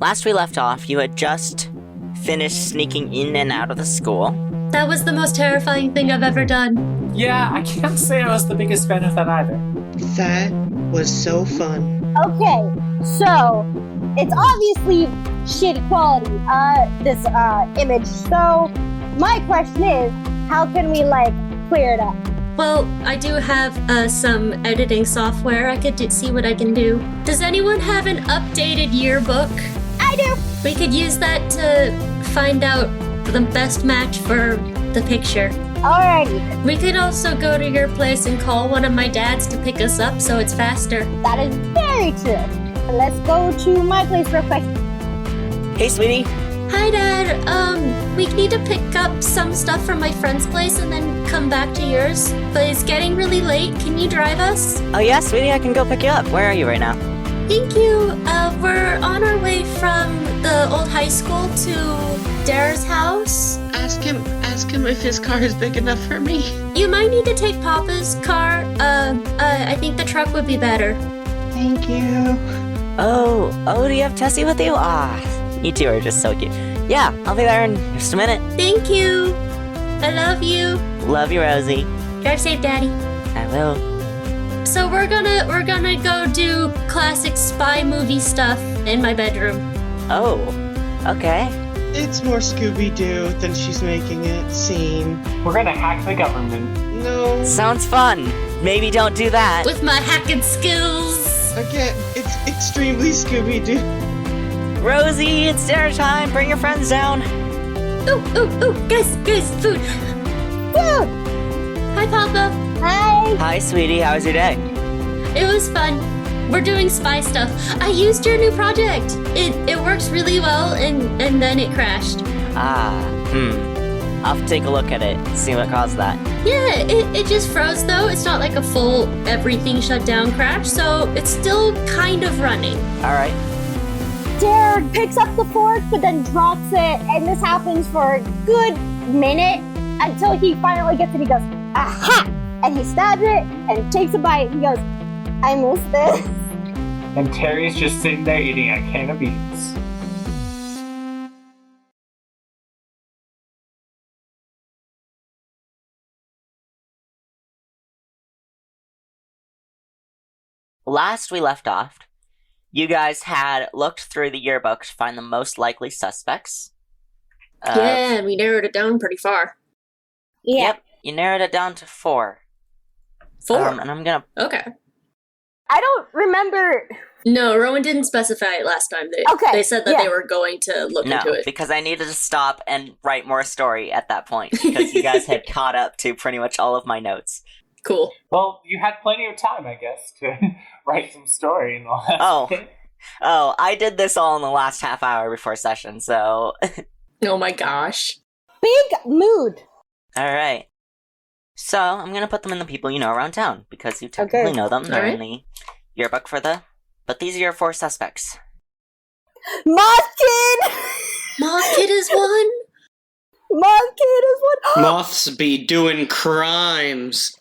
Last we left off, you had just finished sneaking in and out of the school. That was the most terrifying thing I've ever done. Yeah, I can't say I was the biggest fan of that either. That was so fun. Okay, so it's obviously shitty quality, this image. So my question is, how can we clear it up? Well, I do have some editing software. I could see what I can do. Does anyone have an updated yearbook? I do. We could use that to find out the best match for the picture. Alrighty, We could also go to your place and call one of my dads to pick us up so it's faster. that is very true. Let's go to my place real quick. Hey, sweetie. Hi, Dad. We need to pick up some stuff from my friend's place and then come back to yours. But it's getting really late. Can you drive us? Oh yeah, sweetie, I can go pick you up. Where are you right now? Thank you. We're on our way from the old high school to Dare's house. Ask him if his car is big enough for me. You might need to take Papa's car. I think the truck would be better. Thank you. Oh, do you have Tessie with you? You two are just so cute. Yeah, I'll be there in just a minute. Thank you. I love you. Love you, Rosie. Drive safe, Daddy. I will. So we're gonna go do classic spy movie stuff in my bedroom. Oh, okay. It's more Scooby-Doo than she's making it seem. We're gonna hack the government. No. Sounds fun. Maybe don't do that. With my hacking skills. Again, it's extremely Scooby-Doo. Rosie, it's dinner time. Bring your friends down. Ooh, guys, food. Dude, Hi, Papa. hi. Hi, sweetie. How was your day? It was fun. We're doing spy stuff. I used your new project. It works really well, and then it crashed. I'll have to take a look at it, see what caused that. Yeah, it just froze though. It's not like a full everything shut down crash, so it's still kind of running. All right. Dare picks up the fork, but then drops it, and this happens for a good minute until he finally gets it. He goes, aha! And he stabs it and takes a bite. He goes, I miss this. And Terry's just sitting there eating a can of beans. Last we left off, you guys had looked through the yearbook to find the most likely suspects. Yeah, we narrowed it down pretty far. Yeah. Yep, you narrowed it down to 4. 4. And I'm gonna... Okay. I don't remember. No, Rowan didn't specify it last time. They said that yeah. they were going to look No, into it. because I needed to stop and write more story at that point, because you guys had caught up to pretty much all of my notes. Cool. Well, you had plenty of time, I guess, to write some story and all that. Oh, I did this all in the last half hour before session, so... Oh my gosh. Big mood. Alright. So, I'm gonna put them in the people you know around town, because you technically Okay. know them. They're in Alright. the yearbook for the... But these are your 4 suspects. Moth Kid! Moth Kid is one? Moth Kid is one. Moths be doing crimes.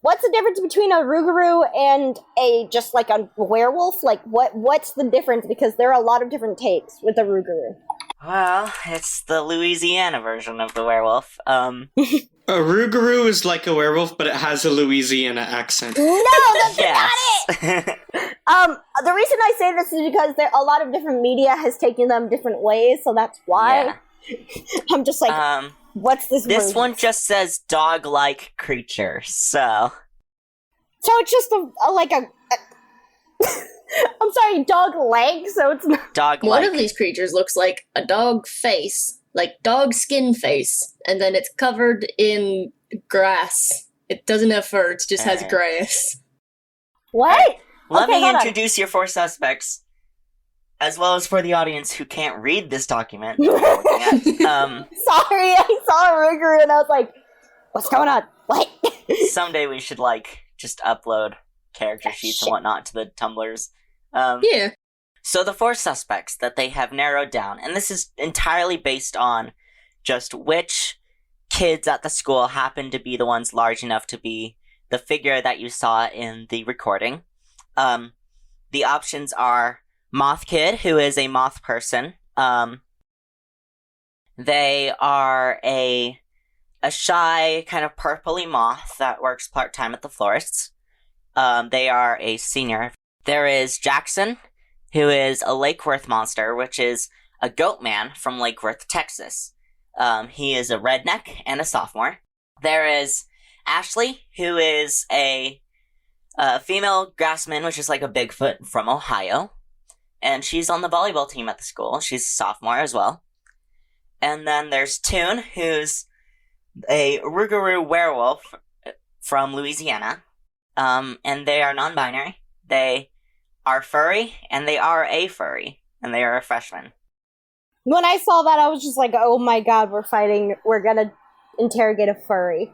What's the difference between a Rougarou and a werewolf? What's the difference? Because there are a lot of different takes with the Rougarou. Well, it's the Louisiana version of the werewolf. A Rougarou is like a werewolf, but it has a Louisiana accent. No, that's not it! Yes. The reason I say this is because a lot of different media has taken them different ways, so that's why. Yeah. I'm just what's this This word? one just says dog-like creature, so... So it's just I'm sorry, dog leg, so it's not... Dog-like. One of these creatures looks like a dog face, like dog skin face, and then it's covered in grass. It doesn't have fur, it just has grass. What? Let Okay, me hold on. introduce your 4 suspects, as well as for the audience who can't read this document. Sorry, I saw a Rougarou and I was like, what's going on? What? Someday we should, just upload character sheets and whatnot to the Tumblrs. Yeah. So the 4 suspects that they have narrowed down, and this is entirely based on just which kids at the school happen to be the ones large enough to be the figure that you saw in the recording. The options are Moth Kid, who is a moth person. They are a shy, kind of purpley moth that works part-time at the florists. They are a senior. There is Jackson, who is a Lake Worth monster, which is a goat man from Lake Worth, Texas. He is a redneck and a sophomore. There is Ashley, who is a female grassman, which is like a Bigfoot from Ohio. And she's on the volleyball team at the school. She's a sophomore as well. And then there's Toon, who's a Rougarou werewolf from Louisiana. And they are non-binary. They are furry, and they are a furry. And they are a freshman. When I saw that, I was just like, oh my god, we're gonna interrogate a furry.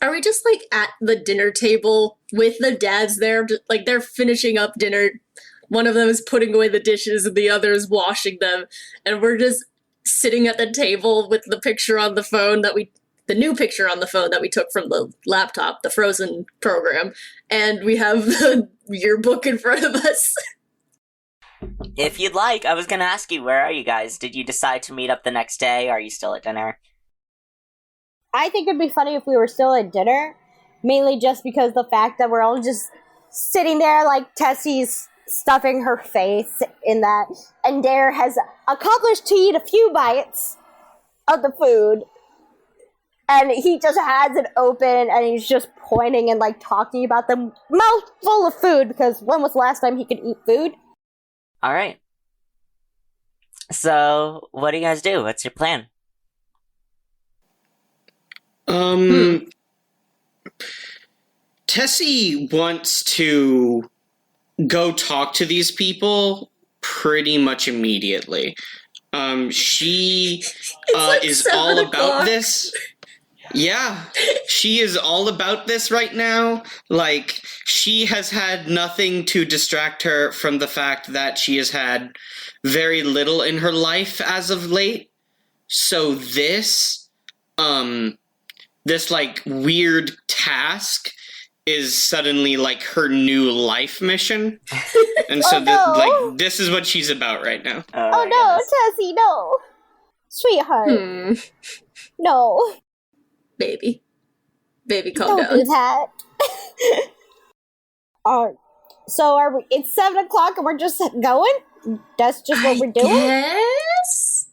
Are we just like at the dinner table with the dads there? Like they're finishing up dinner. One of them is putting away the dishes and the other is washing them. And we're just sitting at the table with the picture on the phone the new picture on the phone that we took from the laptop, the Frozen program. And we have the yearbook in front of us. If you'd like, I was going to ask you, where are you guys? Did you decide to meet up the next day? Are you still at dinner? I think it'd be funny if we were still at dinner, mainly just because the fact that we're all just sitting there like Tessie's stuffing her face in that, and Dare has accomplished to eat a few bites of the food, and he just has it open, and he's just pointing and like talking about the mouthful of food, because when was the last time he could eat food? Alright. So, what do you guys do? What's your plan? Tessie wants to go talk to these people pretty much immediately. She like is all 7 about o'clock. this. Yeah, she is all about this right now. Like, she has had nothing to distract her from the fact that she has had very little in her life as of late. So this like weird task is suddenly like her new life mission. And so like this is what she's about right now. Oh no, Tessie, no. Sweetheart, no. Baby, calm Don't do down. that. So are we? It's 7 o'clock and we're just going? That's just what we're doing? Yes.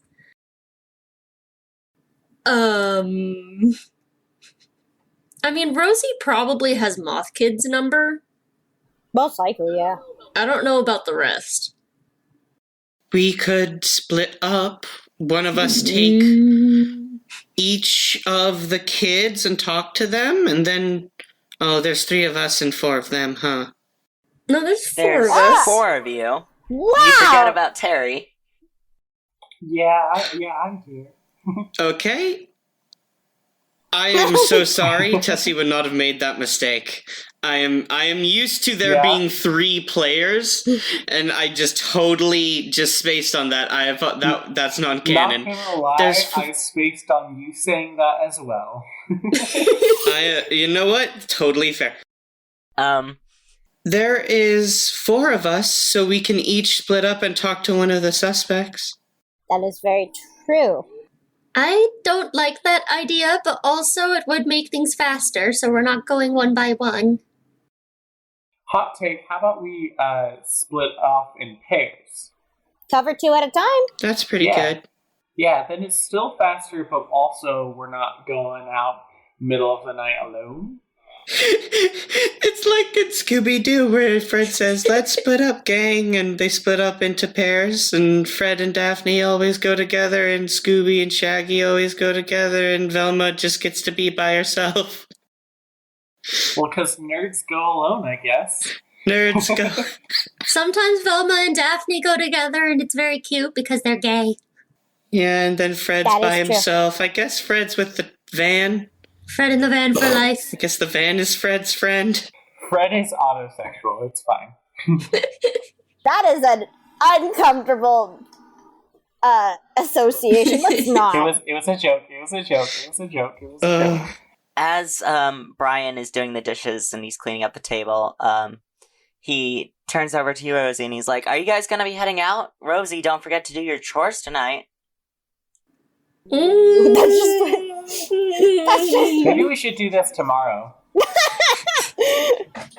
I mean, Rosie probably has Moth Kid's number. Most likely, yeah. I don't know about the rest. We could split up. One of us take each of the kids and talk to them, and then there's 3 of us and 4 of them, huh? No, there's 4 There's of us. 4 of you. Wow! You forget about Terry. Yeah, I'm here. Okay. I am so sorry. Tessie would not have made that mistake. I am used to there being 3 players, and I just totally just spaced on that. I thought that's non-canon. Not gonna lie, I spaced on you saying that as well. You know what? Totally fair. There is 4 of us, so we can each split up and talk to one of the suspects. That is very true. I don't like that idea, but also it would make things faster, so we're not going one by one. Hot take, how about we split off in pairs? Cover 2 at a time? That's pretty Yeah. good. Yeah, then it's still faster, but also we're not going out middle of the night alone. It's like in Scooby-Doo where Fred says, let's split up, gang, and they split up into pairs, and Fred and Daphne always go together, and Scooby and Shaggy always go together, and Velma just gets to be by herself. Well, because nerds go alone, I guess. Nerds go. Sometimes Velma and Daphne go together, and it's very cute because they're gay. Yeah, and then Fred's That by is true. himself. I guess Fred's with the van. Fred in the van for life. I guess the van is Fred's friend. Fred is autosexual, it's fine. That is an uncomfortable association. Let's not. It was a joke. As Brian is doing the dishes and he's cleaning up the table, he turns over to you, Rosie, and he's like, "Are you guys gonna be heading out? Rosie, don't forget to do your chores tonight." That's just Maybe we should do this tomorrow.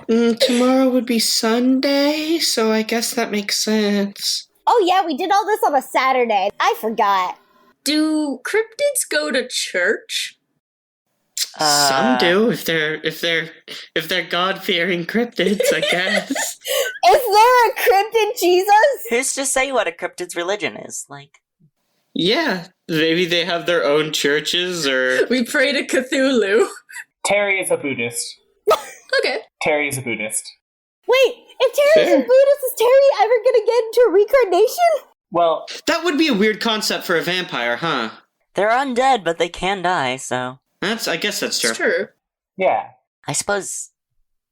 Tomorrow would be Sunday, so I guess that makes sense. Oh yeah, we did all this on a Saturday. I forgot. Do cryptids go to church? Some do if they're God-fearing cryptids, I guess. Is there a cryptid Jesus? Who's to say what a cryptid's religion is? Like, Yeah, maybe they have their own churches or. We pray to Cthulhu. Terry is a Buddhist. Okay. Terry is a Buddhist. Wait, if Terry's a Fair. Buddhist, is Terry ever gonna get into reincarnation? Well, That would be a weird concept for a vampire, huh? they're undead, but they can die, so I guess that's true. It's true. yeah. I suppose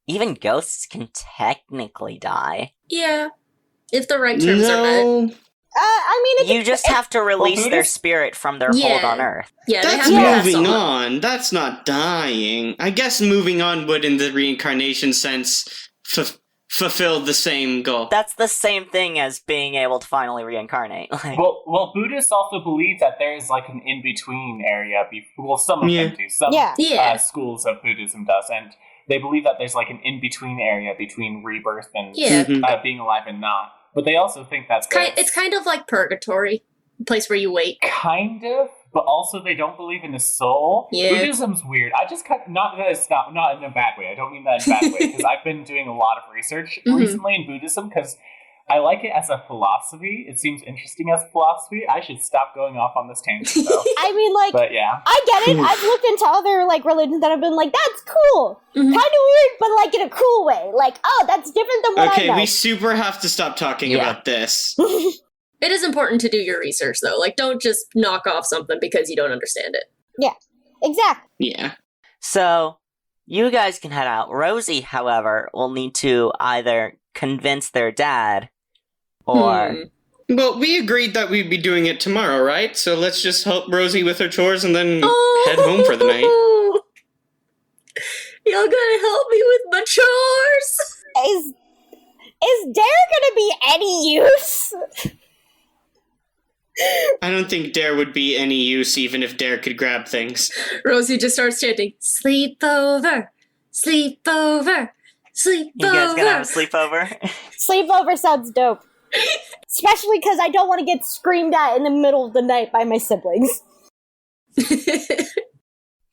even ghosts can technically die. Yeah. If the right terms are met. No, I mean, You just have to release their Buddhists- spirit from their hold Yeah. on Earth. Yeah, they that's have to have moving someone. on. That's not dying. I guess moving on would, in the reincarnation sense, fulfill the same goal. That's the same thing as being able to finally reincarnate. Like, Well, Buddhists also believe that there is like an in-between area. Well, some of Yeah. them do. Some Yeah. schools of Buddhism does, and they believe that there's like an in-between area between rebirth and Yeah. Mhm. being alive and not. But they also think that It's kind of like purgatory. A place where you wait. kind of, but also they don't believe in the soul. Yeah. Buddhism's weird. I just not that it's not in a bad way. I don't mean that in a bad way because I've been doing a lot of research Mhm. recently in Buddhism because I like it as a philosophy. It seems interesting as a philosophy. I should stop going off on this tangent though. I mean, like, But yeah. I get it. I've looked into other like religions that have been like, that's cool, Mhm. kind of weird, but like in a cool way. Like, oh, that's different than what I Okay, know. we super have to stop talking Yeah. about this. It is important to do your research, though. Like, don't just knock off something because you don't understand it. Exactly. Yeah. so you guys can head out. Rosie, however, will need to either convince their dad or Well, we agreed that we'd be doing it tomorrow, right? So let's just help Rosie with her chores and then head home for the night. Y'all gonna help me with my chores? Is Dare gonna be any use? I don't think Dare would be any use even if Dare could grab things. Rosie just starts chanting, sleepover, sleepover, sleepover. you guys gonna have a sleepover. Sleepover sounds dope. Especially because I don't want to get screamed at in the middle of the night by my siblings.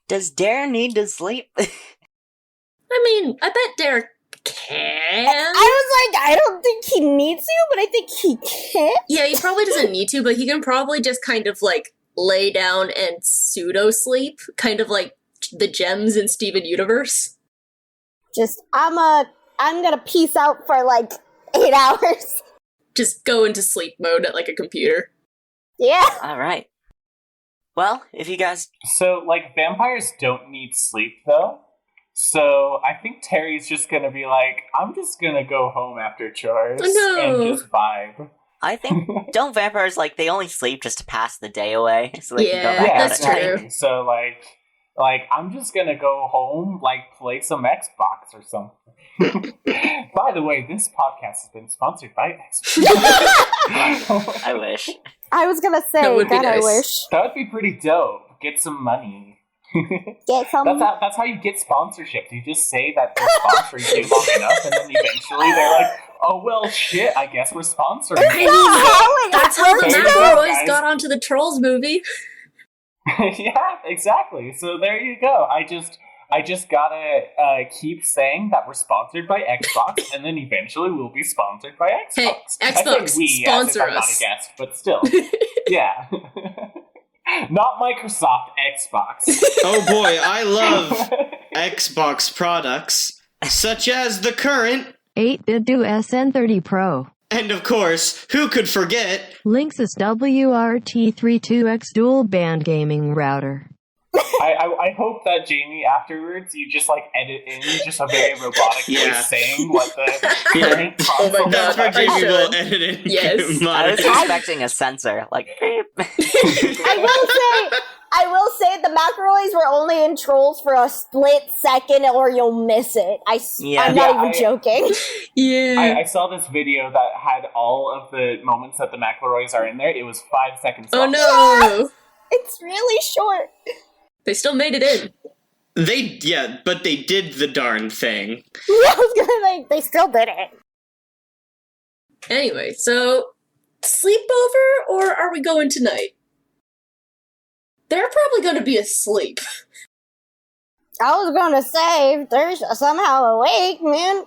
Does Dare need to sleep? I mean, I bet Derek can. I was like, I don't think he needs to, but I think he can. Yeah, he probably doesn't need to, but he can probably just kind of like lay down and pseudo sleep, kind of like the gems in Steven Universe. Just, I'm gonna peace out for like 8 hours. Just go into sleep mode at like a computer. Yeah. All right. Well, if you guys So, like, vampires don't need sleep, though. So, I think Terry's just gonna be like, I'm just gonna go home after chores Oh, no. and just vibe. I think don't vampires like they only sleep just to pass the day away so they Yeah, can go back Yeah, out that's at night. true. So, like, I'm just gonna go home, like, play some Xbox or something. By the way, this podcast has been sponsored by Xbox. I wish. I was gonna say, That would be God, I nice. wish. That would be pretty dope. Get some money. Get some. That's how you get sponsorships. You just say that they're sponsoring you long enough, and then eventually they're like, "Oh well, shit. I guess we're sponsoring." That's you." not how it That's how the works, There you though. go, McElroys guys. got onto the Trolls movie. Yeah, exactly. So there you go. I just gotta keep saying that we're sponsored by Xbox, and then eventually we'll be sponsored by Xbox. Hey, I say Xbox, we, as if sponsor I'm not us. a guest, but still, yeah. Not Microsoft, Xbox. Oh boy, I love Xbox products, such as the current, 8-bit do SN30 Pro. and of course, who could forget, Linksys WRT32X dual band gaming router. I hope that Jamie afterwards you just like edit in just a very robotic Yeah. voice saying what the Yeah. current Oh my console God. that's where is. Jamie will should. edit it. Yes. I was Monitor. expecting a sensor, like beep. I will say, I will say the McElroys were only in Trolls for a split second, or you'll miss it. I'm not even joking. Yeah. I saw this video that had all of the moments that the McElroys are in there. It was 5 seconds Oh long. no! It's really short. They still made it in. But they did the darn thing. I was gonna they still did it. Anyway, so sleepover or are we going tonight? They're probably going to be asleep. I was gonna say, if they're somehow awake, man.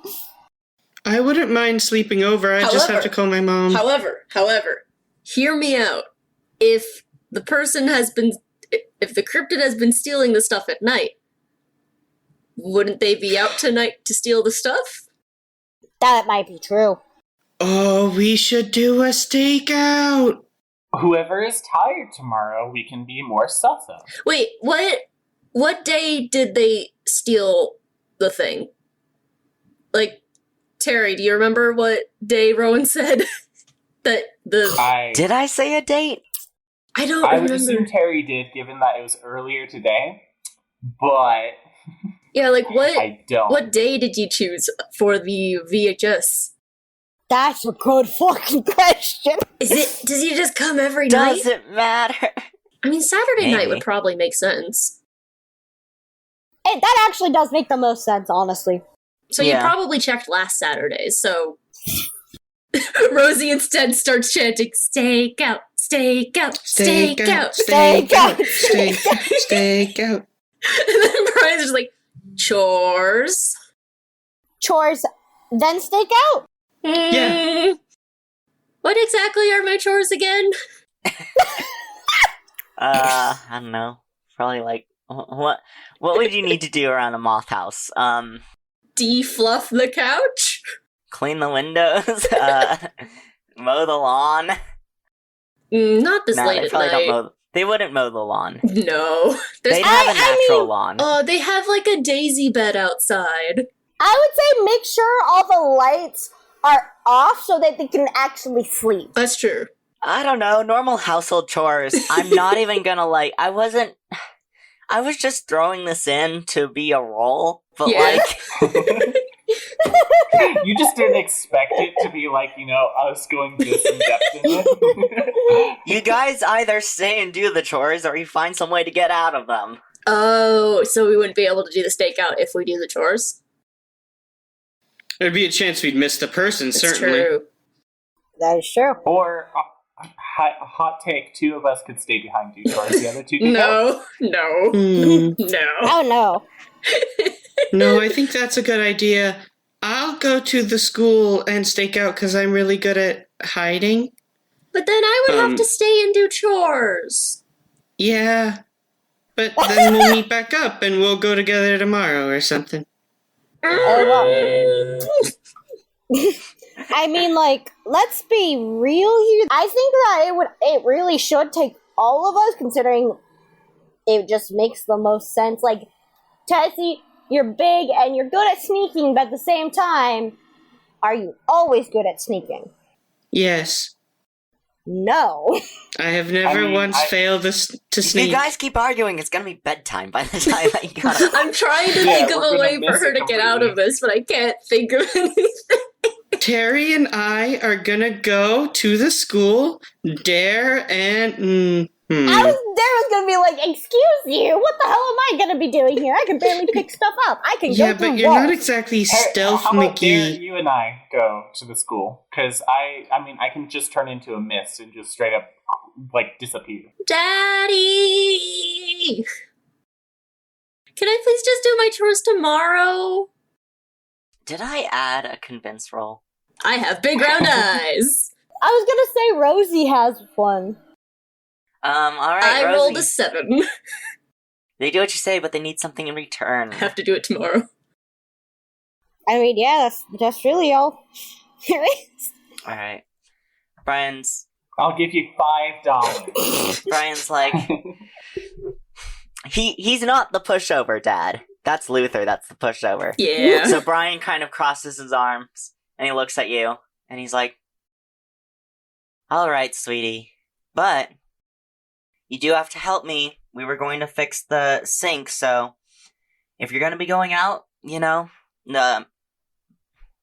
I wouldn't mind sleeping over. I just have to call my mom. However, hear me out. If the cryptid has been stealing the stuff at night, wouldn't they be out tonight to steal the stuff? That might be true. Oh, we should do a stakeout. Whoever is tired tomorrow, we can be more sus of. Wait, what day did they steal the thing? Like, Terry, do you remember what day Rowan said that Did I say a date? I don't I remember. would assume Terry did, given that it was earlier today, but Yeah, like I don't. what day did you choose for the VHS? That's a good fucking question. Does he just come every night? Does it matter? I mean, Saturday night Maybe. would probably make sense. That actually does make the most sense, honestly. So you Yeah. probably checked last Saturday, so Rosie instead starts chanting, "Stake out, stake out, stake out." Stakeout. And then Brian's just like, chores. Chores, then stake out. Yeah. What exactly are my chores again? I don't know. Probably like what would you need to do around a moth house? Defluff the couch? Clean the windows, mow the lawn. Not this No, late they at probably night. don't mow. They wouldn't mow the lawn. No. There's They'd have a I natural mean- lawn. they have like a daisy bed outside. I would say make sure all the lights are off so that they can actually sleep. That's true. I don't know, normal household chores. I'm not even gonna I was just throwing this in to be a role, but Yeah. You just didn't expect it to be like, us going this in depth in it. you guys either stay and do the chores or you find some way to get out of them. Oh, so we wouldn't be able to do the stakeout if we do the chores? There'd be a chance we'd miss the person, It's certainly. true. That is true. Or, hot take, 2 of us could stay behind you, George. The other 2 can go. No. No. Oh no. No, I think that's a good idea. I'll go to the school and stake out because I'm really good at hiding. But then I would have to stay and do chores. Yeah. But then we'll meet back up and we'll go together tomorrow or something. Oh, well. I mean, let's be real here. I think that it really should take all of us, considering it just makes the most sense. Like, Tessie, you're big and you're good at sneaking, but at the same time, are you always good at sneaking? Yes. No. I have never once failed to If sneak. you guys keep arguing, it's gonna be bedtime by the time that you got I'm trying to Yeah, think of we're a gonna way for miss her it to get out completely. of this, but I can't think of anything. Terry and I are gonna go to the school, dare, and... I was gonna be like, excuse you, what the hell am I gonna be doing here? I can barely pick stuff up. I can Yeah, go through but you're not walls. exactly Hey, Stealth how about dare McGee. you and I go to the school? Because I can just turn into a mist and just straight up, disappear. Daddy! Can I please just do my chores tomorrow? Did I add a convince roll? I have big round eyes. I was gonna say Rosie has one. Alright, I Rosie. rolled a 7. They do what you say, but they need something in return. I have to do it tomorrow. I mean, yeah, that's really all there is. Alright. Brian's I'll give you $5. like he's not the pushover dad. That's Luther, that's the pushover. Yeah. So Brian kind of crosses his arms and he looks at you and he's like, alright, sweetie, but you do have to help me we were going to fix the sink, so if you're going to be going out, the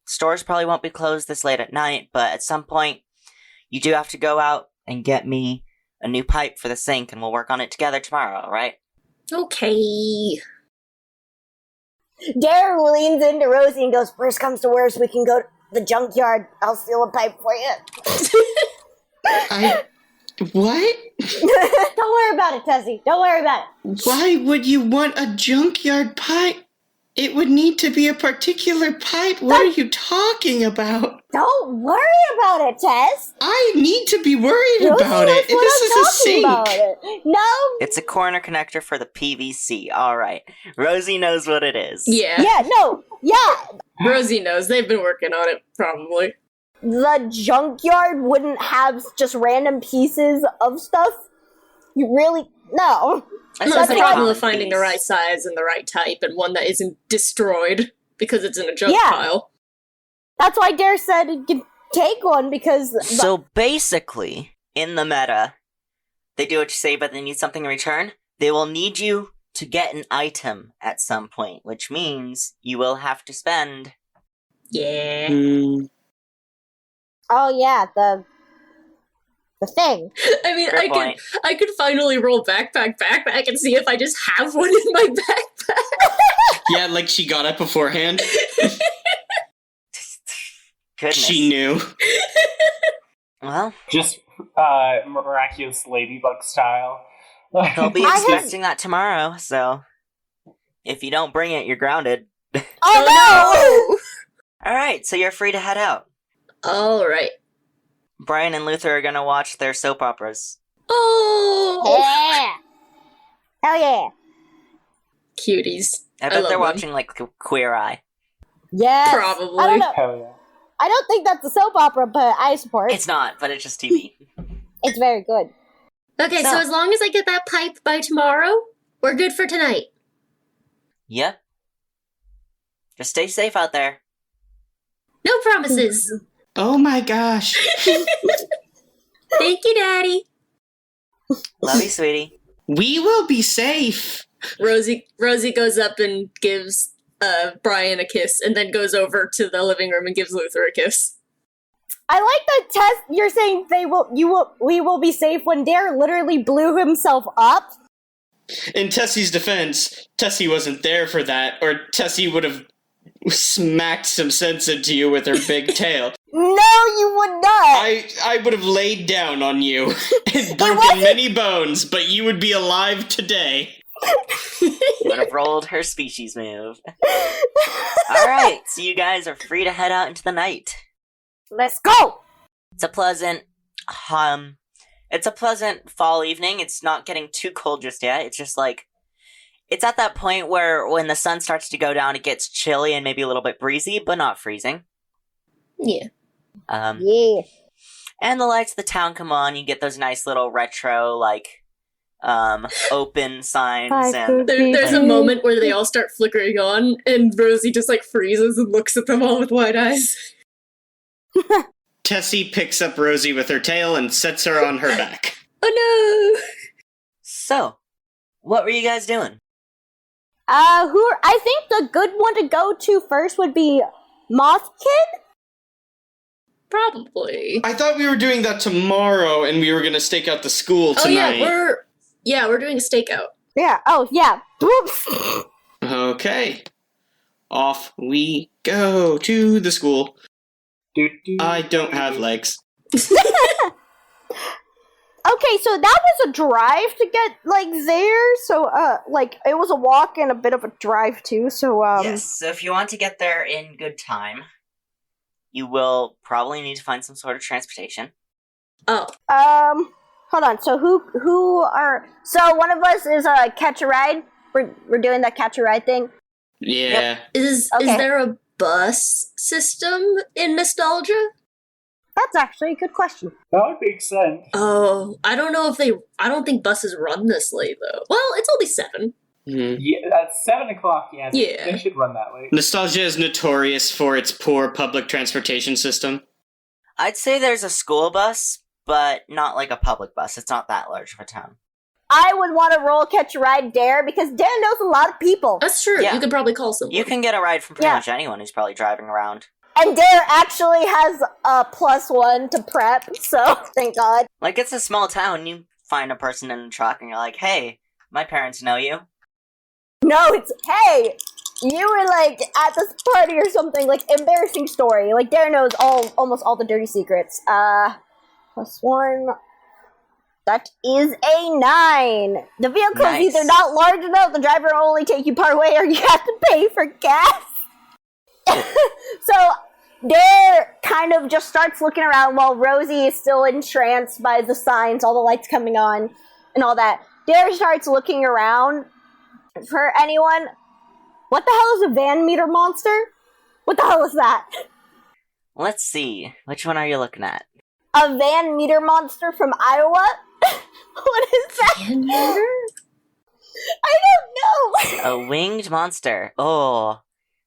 stores probably won't be closed this late at night, but at some point, you do have to go out and get me a new pipe for the sink, and we'll work on it together tomorrow, alright? Okay. Derek leans into Rosie and goes, "Worst comes to worst, we can go to the junkyard. I'll steal a pipe for you." What? Don't worry about it, Tessie. Don't worry about it. Why would you want a junkyard pipe? It would need to be a particular pipe. What are you talking about? Don't worry about it, Tess. I need to be worried Rosie about knows it. what This I'm is a talking sink. about it. No. It's a corner connector for the PVC, alright. Rosie knows what it is. Yeah. Yeah, no. Yeah. Rosie knows. They've been working on it, probably. The junkyard wouldn't have just random pieces of stuff. You really... No. It's That's a why- problem of finding the right size and the right type and one that isn't destroyed because it's in a junk Yeah. pile. That's why Dare said he could take one, because... So basically, in the meta, they do what you say, but they need something in return. They will need you to get an item at some point, which means you will have to spend. Yeah. Oh, yeah, the thing. I mean, Fair point. I could finally roll backpack and see if I just have one in my backpack. Yeah, like she got it beforehand. Goodness. She knew. Well, Just miraculous ladybug style. they'll be I have- expecting that tomorrow, so if you don't bring it, you're grounded. Oh, Alright, so you're free to head out. no! Alright. Brian and Luther are gonna watch their soap operas. no! Oh! Yeah! Hell yeah! Cuties. I I bet love they're them. watching, like, Queer Eye. Yes! Probably. I don't know. Hell yeah. I don't think that's a soap opera, but I support. It's not, but it's just TV. It's very good. Okay, so So- as long as I get that pipe by tomorrow, we're good for tonight. Yep. Just stay safe out there. No promises. Oh my gosh. Thank you, Daddy. Love you, sweetie. We will be safe. Rosie goes up and gives Brian a kiss, and then goes over to the living room and gives Luther a kiss. I like that Tess. You're saying we will be safe when Dare literally blew himself up. In Tessie's defense, Tessie wasn't there for that, or Tessie would have smacked some sense into you with her big tail. No, you would not. I would have laid down on you and broken many bones, but you would be alive today. Would have rolled her species move. Alright, so you guys are free to head out into the night. Let's go. It's a pleasant, fall evening. It's not getting too cold just yet. It's just like, it's at that point where when the sun starts to go down, it gets chilly and maybe a little bit breezy, but not freezing. Yeah. Yeah. And the lights of the town come on. You get those nice little retro, open signs and There's a moment where they all start flickering on, and Rosie just freezes and looks at them all with wide eyes. Tessie picks up Rosie with her tail and sets her on her back. Oh no! So, what were you guys doing? I think the good one to go to first would be Moth Kid. Probably. I thought we were doing that tomorrow and we were going to stake out the school tonight. Oh yeah, we're doing a stakeout. Yeah. Oh yeah. Whoops. Okay. Off we go to the school. I don't have legs. Okay, so that was a drive to get there. So it was a walk and a bit of a drive too. So Yes, so if you want to get there in good time, you will probably need to find some sort of transportation. Oh, hold on. So so one of us is catch a ride. We're doing that catch a ride thing. Yeah. is Okay. there a bus system in Nostalgia? That's actually a good question. That would make sense. Oh, I don't know if I don't think buses run this late though. Well, it's only 7. Mhm. Yeah, at 7 o'clock, yeah. Yeah. They should run that late. Nostalgia is notorious for its poor public transportation system. I'd say there's a school bus, but not like a public bus. It's not that large of a town. I would want to roll catch a ride Dare because Dare knows a lot of people. That's true. Yeah. You could probably call someone. You can get a ride from pretty Yeah. much anyone who's probably driving around. And Dare actually has a +1 to prep, so thank God. Like, it's a small town. You find a person in a truck and you're like, hey, my parents know you. No, it's, hey, you were like at this party or something, like embarrassing story. Like Dare knows almost all the dirty secrets. +1. That is a 9. The vehicle Nice. is either not large enough, the driver will only take you part way, or you have to pay for gas. So Dare kind of just starts looking around while Rosie is still entranced by the signs, all the lights coming on, and all that. Dare starts looking around for anyone. What the hell is a Van Meter monster? What the hell is that? Let's see. Which one are you looking at? A Van Meter monster from Iowa? What is that? Van Meter? I don't know. A winged monster. Oh,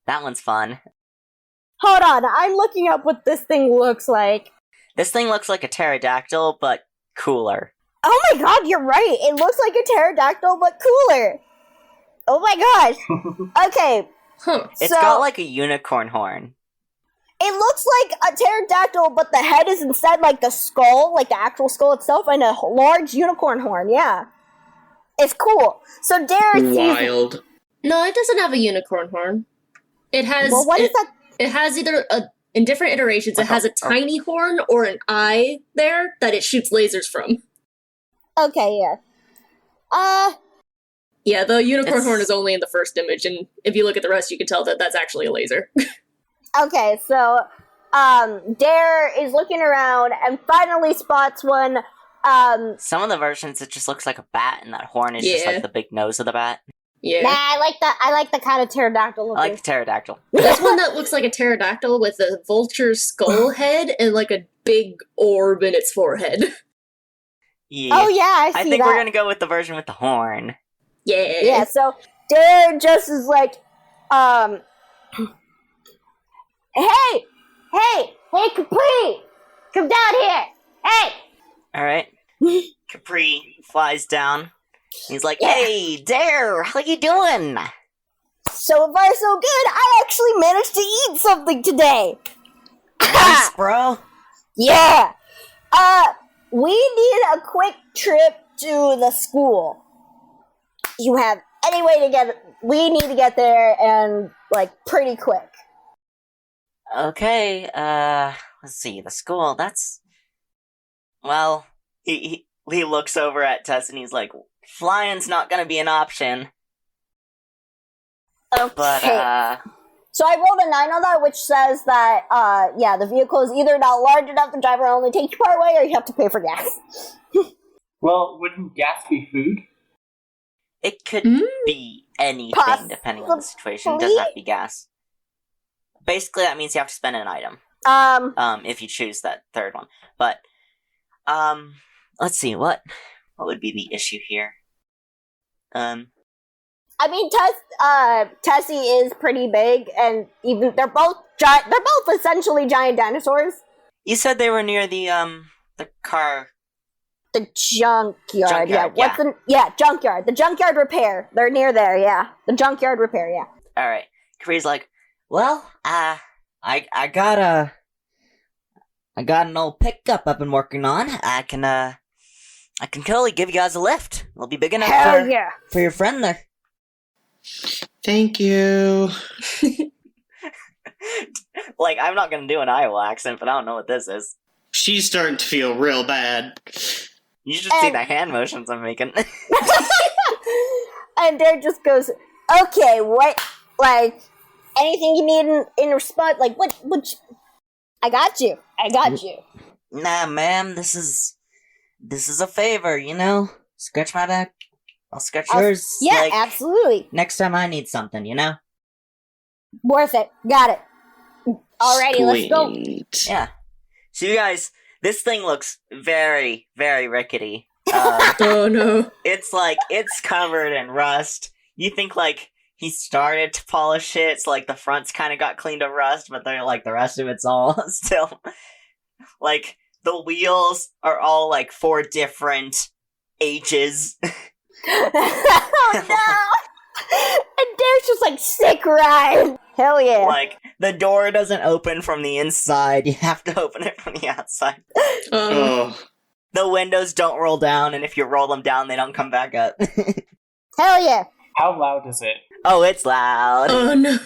that one's fun. Hold on, I'm looking up what this thing looks like. This thing looks like a pterodactyl, but cooler. Oh my god, you're right. It looks like a pterodactyl, but cooler. Oh my gosh. Okay, Huh. It's so got like a unicorn horn. it looks like a pterodactyl, but the head is instead like the skull, like the actual skull itself, and a large unicorn horn. Yeah, it's cool. So Dare sees. Wild. No, it doesn't have a unicorn horn. It has. Well, what is that? It has either in different iterations. It has a tiny horn or an eye there that it shoots lasers from. Okay, yeah. Yeah, the unicorn It's- horn is only in the first image, and if you look at the rest, you can tell that that's actually a laser. Okay, so Dare is looking around and finally spots one. Some of the versions, it just looks like a bat, and that horn is just Yeah. like the big nose of the bat. Yeah. Nah, I like the kind of pterodactyl I looking. like the pterodactyl. There's one that looks like a pterodactyl with a vulture skull head and like a big orb in its forehead. Yeah. Oh yeah, I see I think that. we're gonna go with the version with the horn. Yeah. Yeah, so Dare just is like, hey, Capri, come down here. Hey, Alright. Capri flies down. He's like, Yeah. hey, Dare, how you doing? so far so good. I actually managed to eat something today. Nice, bro. Yeah. We need a quick trip to the school. You have any way to get? We need to get there and like pretty quick. Okay, let's see, the school, that's... Well, he looks over at Tess and he's like, flying's not gonna be an option, Okay. but, So I rolled a 9 on that, which says that, yeah, the vehicle is either not large enough, the driver only takes you part way, or you have to pay for gas. Well, wouldn't gas be food? it could Mm. be anything depending on the situation. It doesn't have to be gas. Basically, that means you have to spend an item, if you choose that third one. But, let's see, what would be the issue here? I mean, Tessie is pretty big, and even they're both essentially giant dinosaurs. You said they were near the car. The junkyard, yeah. Junkyard, Junkyard. The junkyard repair. They're near there, yeah. The junkyard repair, yeah. Alright. Capri's like, well, I got an old pickup I've been working on. I can totally give you guys a lift. It'll be big enough Hell yeah. for your friend there. Thank you. Like, I'm not gonna do an Iowa accent, but I don't know what this is. She's starting to feel real bad. You should see the hand motions I'm making. And Dare just goes, okay, what, like, anything you need in response, like, what, I got you. Nah, ma'am, this is a favor, you know? Scratch my back, I'll scratch yours. Yeah, like, absolutely. next time I need something, you know? Worth it. Got it. Alrighty, let's go. Sweet. Yeah. So you guys, this thing looks very, very rickety. Oh no. It's covered in rust. You think, like, he started to polish it, so, like, the front's kind of got cleaned of rust, but they're, like, the rest of it's all still... Like, the wheels are all, like, 4 different ages. Oh no! And Derek's just like, sick ride! Hell yeah. Like, the door doesn't open from the inside, you have to open it from the outside. Oh. The windows don't roll down, and if you roll them down, they don't come back up. Hell yeah. How loud is it? Oh, it's loud. Oh no.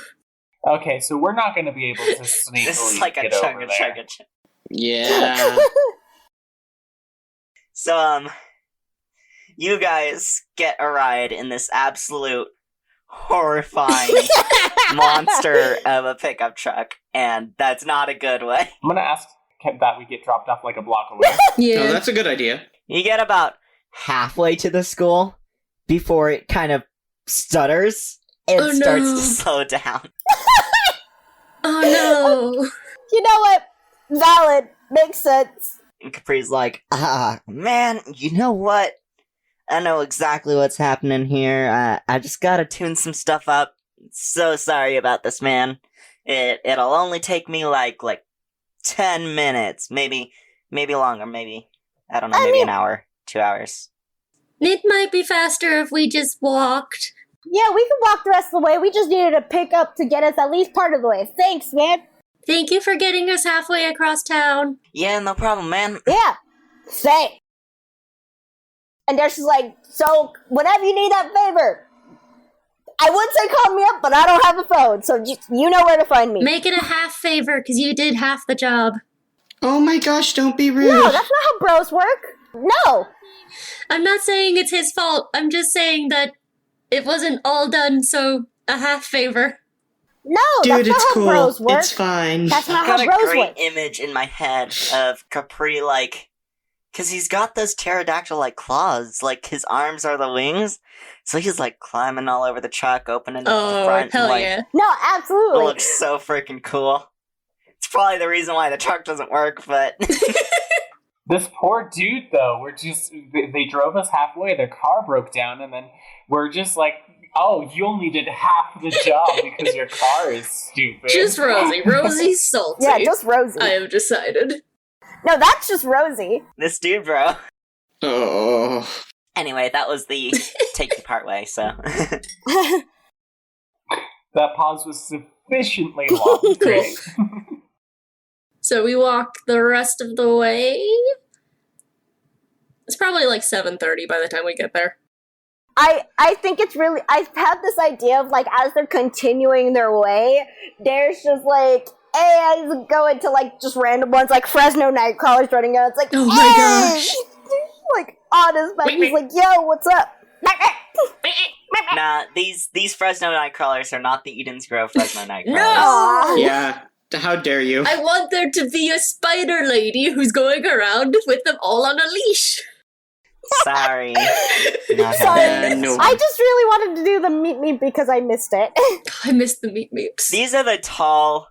Okay, so we're not going to be able to sneakily This is like a get chugga over there. chugga chugga. Yeah. So, you guys get a ride in this absolute horrifying monster of a pickup truck, and that's not a good way. I'm going to ask that we get dropped off like a block away. Yeah. Oh, that's a good idea. You get about halfway to the school before it kind of stutters and Oh, starts no. to slow down. Oh no. You know what? Valid. Makes sense. And Capri's like, man, you know what? I know exactly what's happening here. I just gotta tune some stuff up. So sorry about this, man. It'll only take me like 10 minutes, maybe longer, maybe, I don't know, maybe an hour, 2 hours. It might be faster if we just walked. Yeah, we can walk the rest of the way. We just needed a pickup to get us at least part of the way. Thanks, man. Thank you for getting us halfway across town. Yeah, no problem, man. Yeah. Thanks. And Derek's just like, so whenever you need that favor, I would say call me up, but I don't have a phone, so just, you know where to find me. Make it a half favor, because you did half the job. Oh my gosh, don't be rude. No, that's not how bros work. No. I'm not saying it's his fault. I'm just saying that it wasn't all done, so a half favor. No, Dude, that's not it's how cool. bros work. It's fine. That's not I've how got a bros great work. image in my head of Capri, like, because he's got those pterodactyl-like claws, like, his arms are the wings, so he's, like, climbing all over the truck, opening up the Oh, front, hell and, like, yeah. No, it absolutely. looks so freaking cool. It's probably the reason why the truck doesn't work, but... This poor dude, though, they drove us halfway, their car broke down, and then we're just like, oh, you only did half the job because your car is stupid. Just Rosie. Rosie's salty. Yeah, just Rosie. I have decided. No, that's just Rosie. this dude, bro. Oh. Anyway, that was the take you part way, so... That pause was sufficiently long. Great. So we walk the rest of the way. It's probably like 7:30 by the time we get there. I think it's really, I've had this idea of, like, as they're continuing their way, there's just, like, hey, I go into, like, just random ones, like Fresno Nightcrawler's running out. It's like, Oh my hey! gosh. Like, on his back, he's like, yo, what's up? Nah, these Fresno Nightcrawlers are not the Eden's Grove Fresno Nightcrawlers. No! Yeah. How dare you? I want there to be a spider lady who's going around with them all on a leash. Sorry. Not Sorry. happening. No. I just really wanted to do the meet me because I missed it. I miss the meat meeps. These are the tall,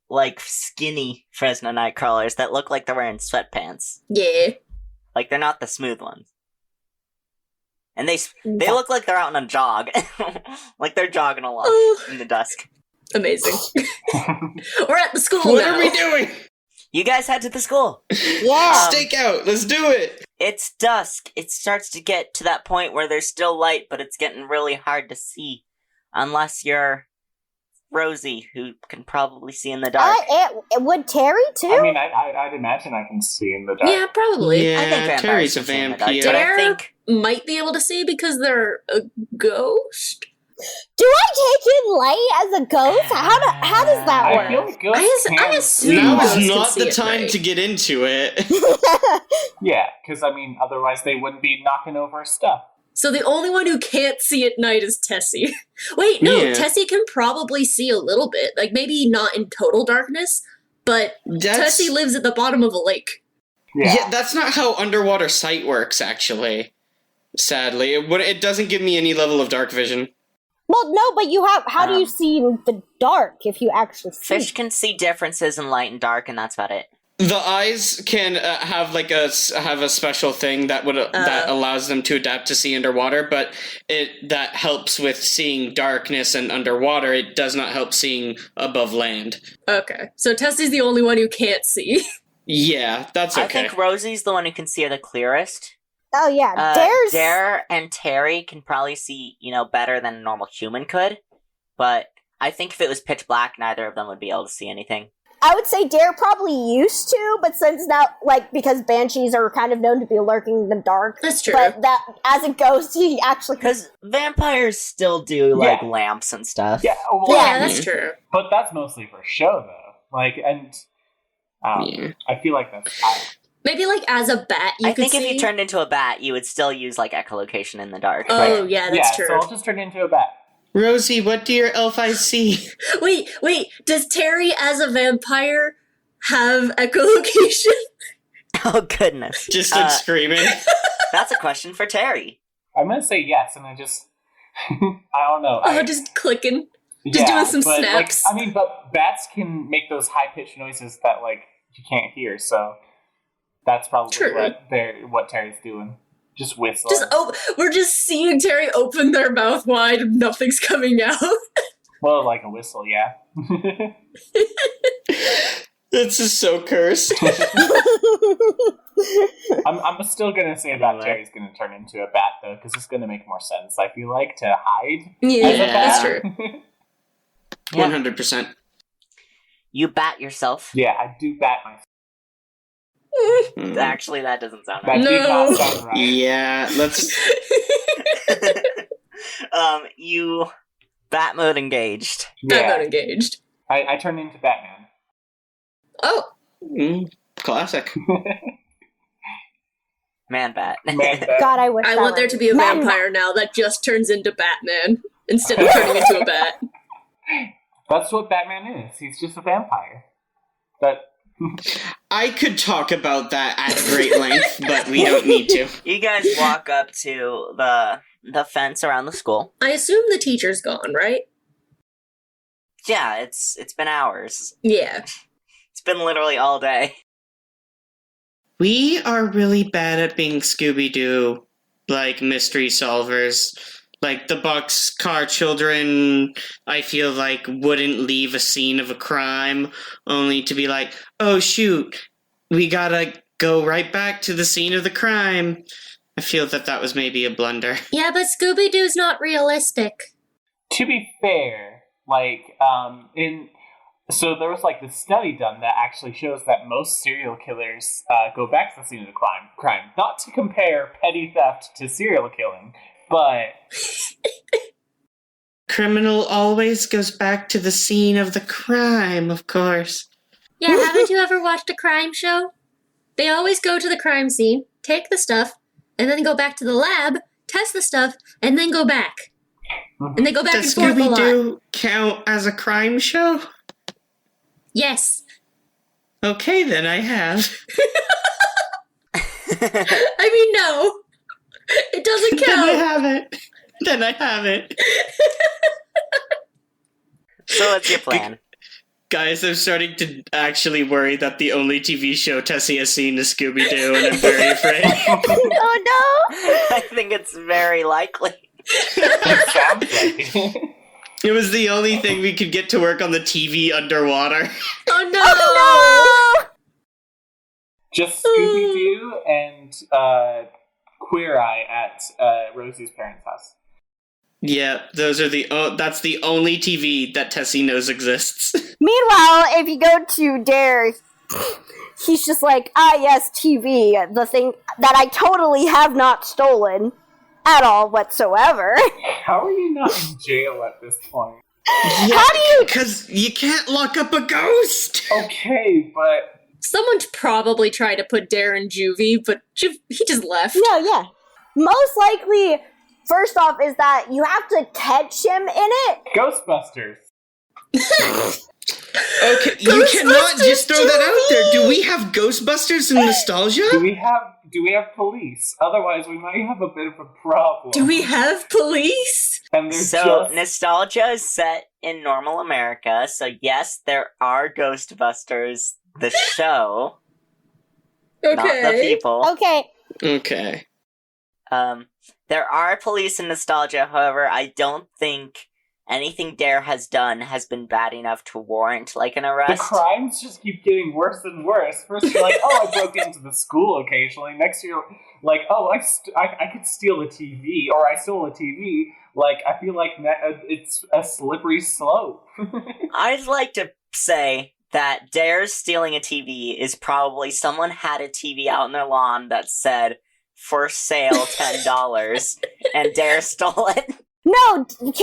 like, skinny Fresno Nightcrawlers that look like they're wearing sweatpants. Yeah. Like, they're not the smooth ones. And they look like they're out on a jog. Like they're jogging along Oh, in the dusk. amazing. We're at the school What now. are we doing? You guys head to the school. Yeah. Stake out. Let's do it. It's dusk. It starts to get to that point where there's still light, but it's getting really hard to see. Unless you're Rosie, who can probably see in the dark. Would Terry too? I mean, I'd imagine I can see in the dark. Yeah, probably. I think Yeah, vampires Terry's a can see in the dark, vampire. but I Dare think might be able to see because they're a ghost. Do I take in light as a ghost? How does that I work? feel like ghosts I can assume see Now ghosts is can not see the at time night. to get into it. Yeah, because I mean, otherwise they wouldn't be knocking over stuff. So the only one who can't see at night is Tessie. Wait, no, Yeah. Tessie can probably see a little bit. Like, maybe not in total darkness, but That's, Tessie lives at the bottom of a lake. yeah, that's not how underwater sight works, actually. Sadly. It doesn't give me any level of dark vision. Well, no, but how do you see in the dark if you actually see? fish can see differences in light and dark, and that's about it. The eyes can have have a special thing that that allows them to adapt to see underwater, but that helps with seeing darkness and underwater. It does not help seeing above land. Okay, so Tessie's the only one who can't see. Yeah, that's I okay. think Rosie's the one who can see the clearest. Oh yeah, Dare's. Dare and Terry can probably see, better than a normal human could, but I think if it was pitch black, neither of them would be able to see anything. I would say Dare probably used to, but since now, because banshees are kind of known to be lurking in the dark. That's true. But that, as a ghost, he actually. Because vampires still do, lamps and stuff. Yeah, well, Yeah, that's true. But that's mostly for show, though. I feel like that's... Maybe, as a bat, you I could think see. if you turned into a bat, you would still use, echolocation in the dark. Oh, yeah, that's true. So I'll just turn into a bat. Rosie, what do your elf eyes see? Wait, does Terry as a vampire have echolocation? Oh, goodness. Just starts screaming. That's a question for Terry. I'm gonna say yes, and I just... I don't know. Just clicking. Just doing some but, snaps. But bats can make those high-pitched noises that, you can't hear, so... That's probably True. what Terry's doing. Just whistling. We're just seeing Terry open their mouth wide and nothing's coming out. Well, like a whistle, yeah. This is so cursed. I'm still gonna say that Terry's gonna turn into a bat, though, because it's gonna make more sense, I feel like, to hide. Yeah, that's true. 100%. You bat yourself. Yeah, I do bat myself. Actually, that doesn't sound That right. did not sound right. Yeah, let's... You bat mode engaged. I'm not engaged. I turned into Batman. Oh, Classic. Man bat. Man bat. God, I wish. I that want there was- to be a Man, vampire now that just turns into Batman instead of turning into a bat. That's what Batman is. He's just a vampire. But I could talk about that at great length, but we don't need to. You guys walk up to the fence around the school. I assume the teacher's gone, right? Yeah, it's been hours. Yeah. It's been literally all day. We are really bad at being Scooby-Doo, mystery solvers. The Boxcar Children, I feel wouldn't leave a scene of a crime, only to be oh shoot, we gotta go right back to the scene of the crime. I feel that was maybe a blunder. Yeah, but Scooby-Doo's not realistic. to be fair, so there was this study done that actually shows that most serial killers go back to the scene of the crime. Not to compare petty theft to serial killing, but Criminal always goes back to the scene of the crime, of course. Yeah, haven't you ever watched a crime show? They always go to the crime scene, take the stuff, and then go back to the lab, test the stuff, and then go back. And they go back Does and forth a lot. Scooby-Doo count as a crime show? Yes. Okay, then I have. I mean, no. It doesn't Then I count. have it. So what's your plan? Guys, I'm starting to actually worry that the only TV show Tessie has seen is Scooby-Doo, and I'm very afraid. Oh no! I think it's very likely. it sounds like it. It was the only thing we could get to work on the TV underwater. Oh no! Oh Just Scooby-Doo and Queer Eye at Rosie's parents' house. Yeah, those are that's the only TV that Tessie knows exists. Meanwhile, if you go to Dare, he's just yes, TV, the thing that I totally have not stolen at all whatsoever. How are you not in jail at this point? Yeah, How do you- Because you can't lock up a ghost! Okay, but Someone probably tried to put Darren juvie, but he just left. No, yeah. Most likely, first off, is that you have to catch him in it. Ghostbusters. Okay, you cannot just throw that out there. Do we have Ghostbusters in nostalgia? Do we have police? Otherwise, we might have a bit of a problem. Do we have police? And there's So just... nostalgia is set in normal America. So yes, there are Ghostbusters, the show, not the people. Okay. Okay. There are police in nostalgia. However, I don't think anything Dare has done has been bad enough to warrant like an The arrest. crimes just keep getting worse and worse. First you're like, oh, I broke into the school occasionally. Next you're like, oh, I could steal a TV, or I stole a TV. Like, I feel like it's a slippery slope. I'd like to say that Dare's stealing a TV is probably someone had a TV out on their lawn that said, for sale, $10, and Dare stole it. No, keep in mind,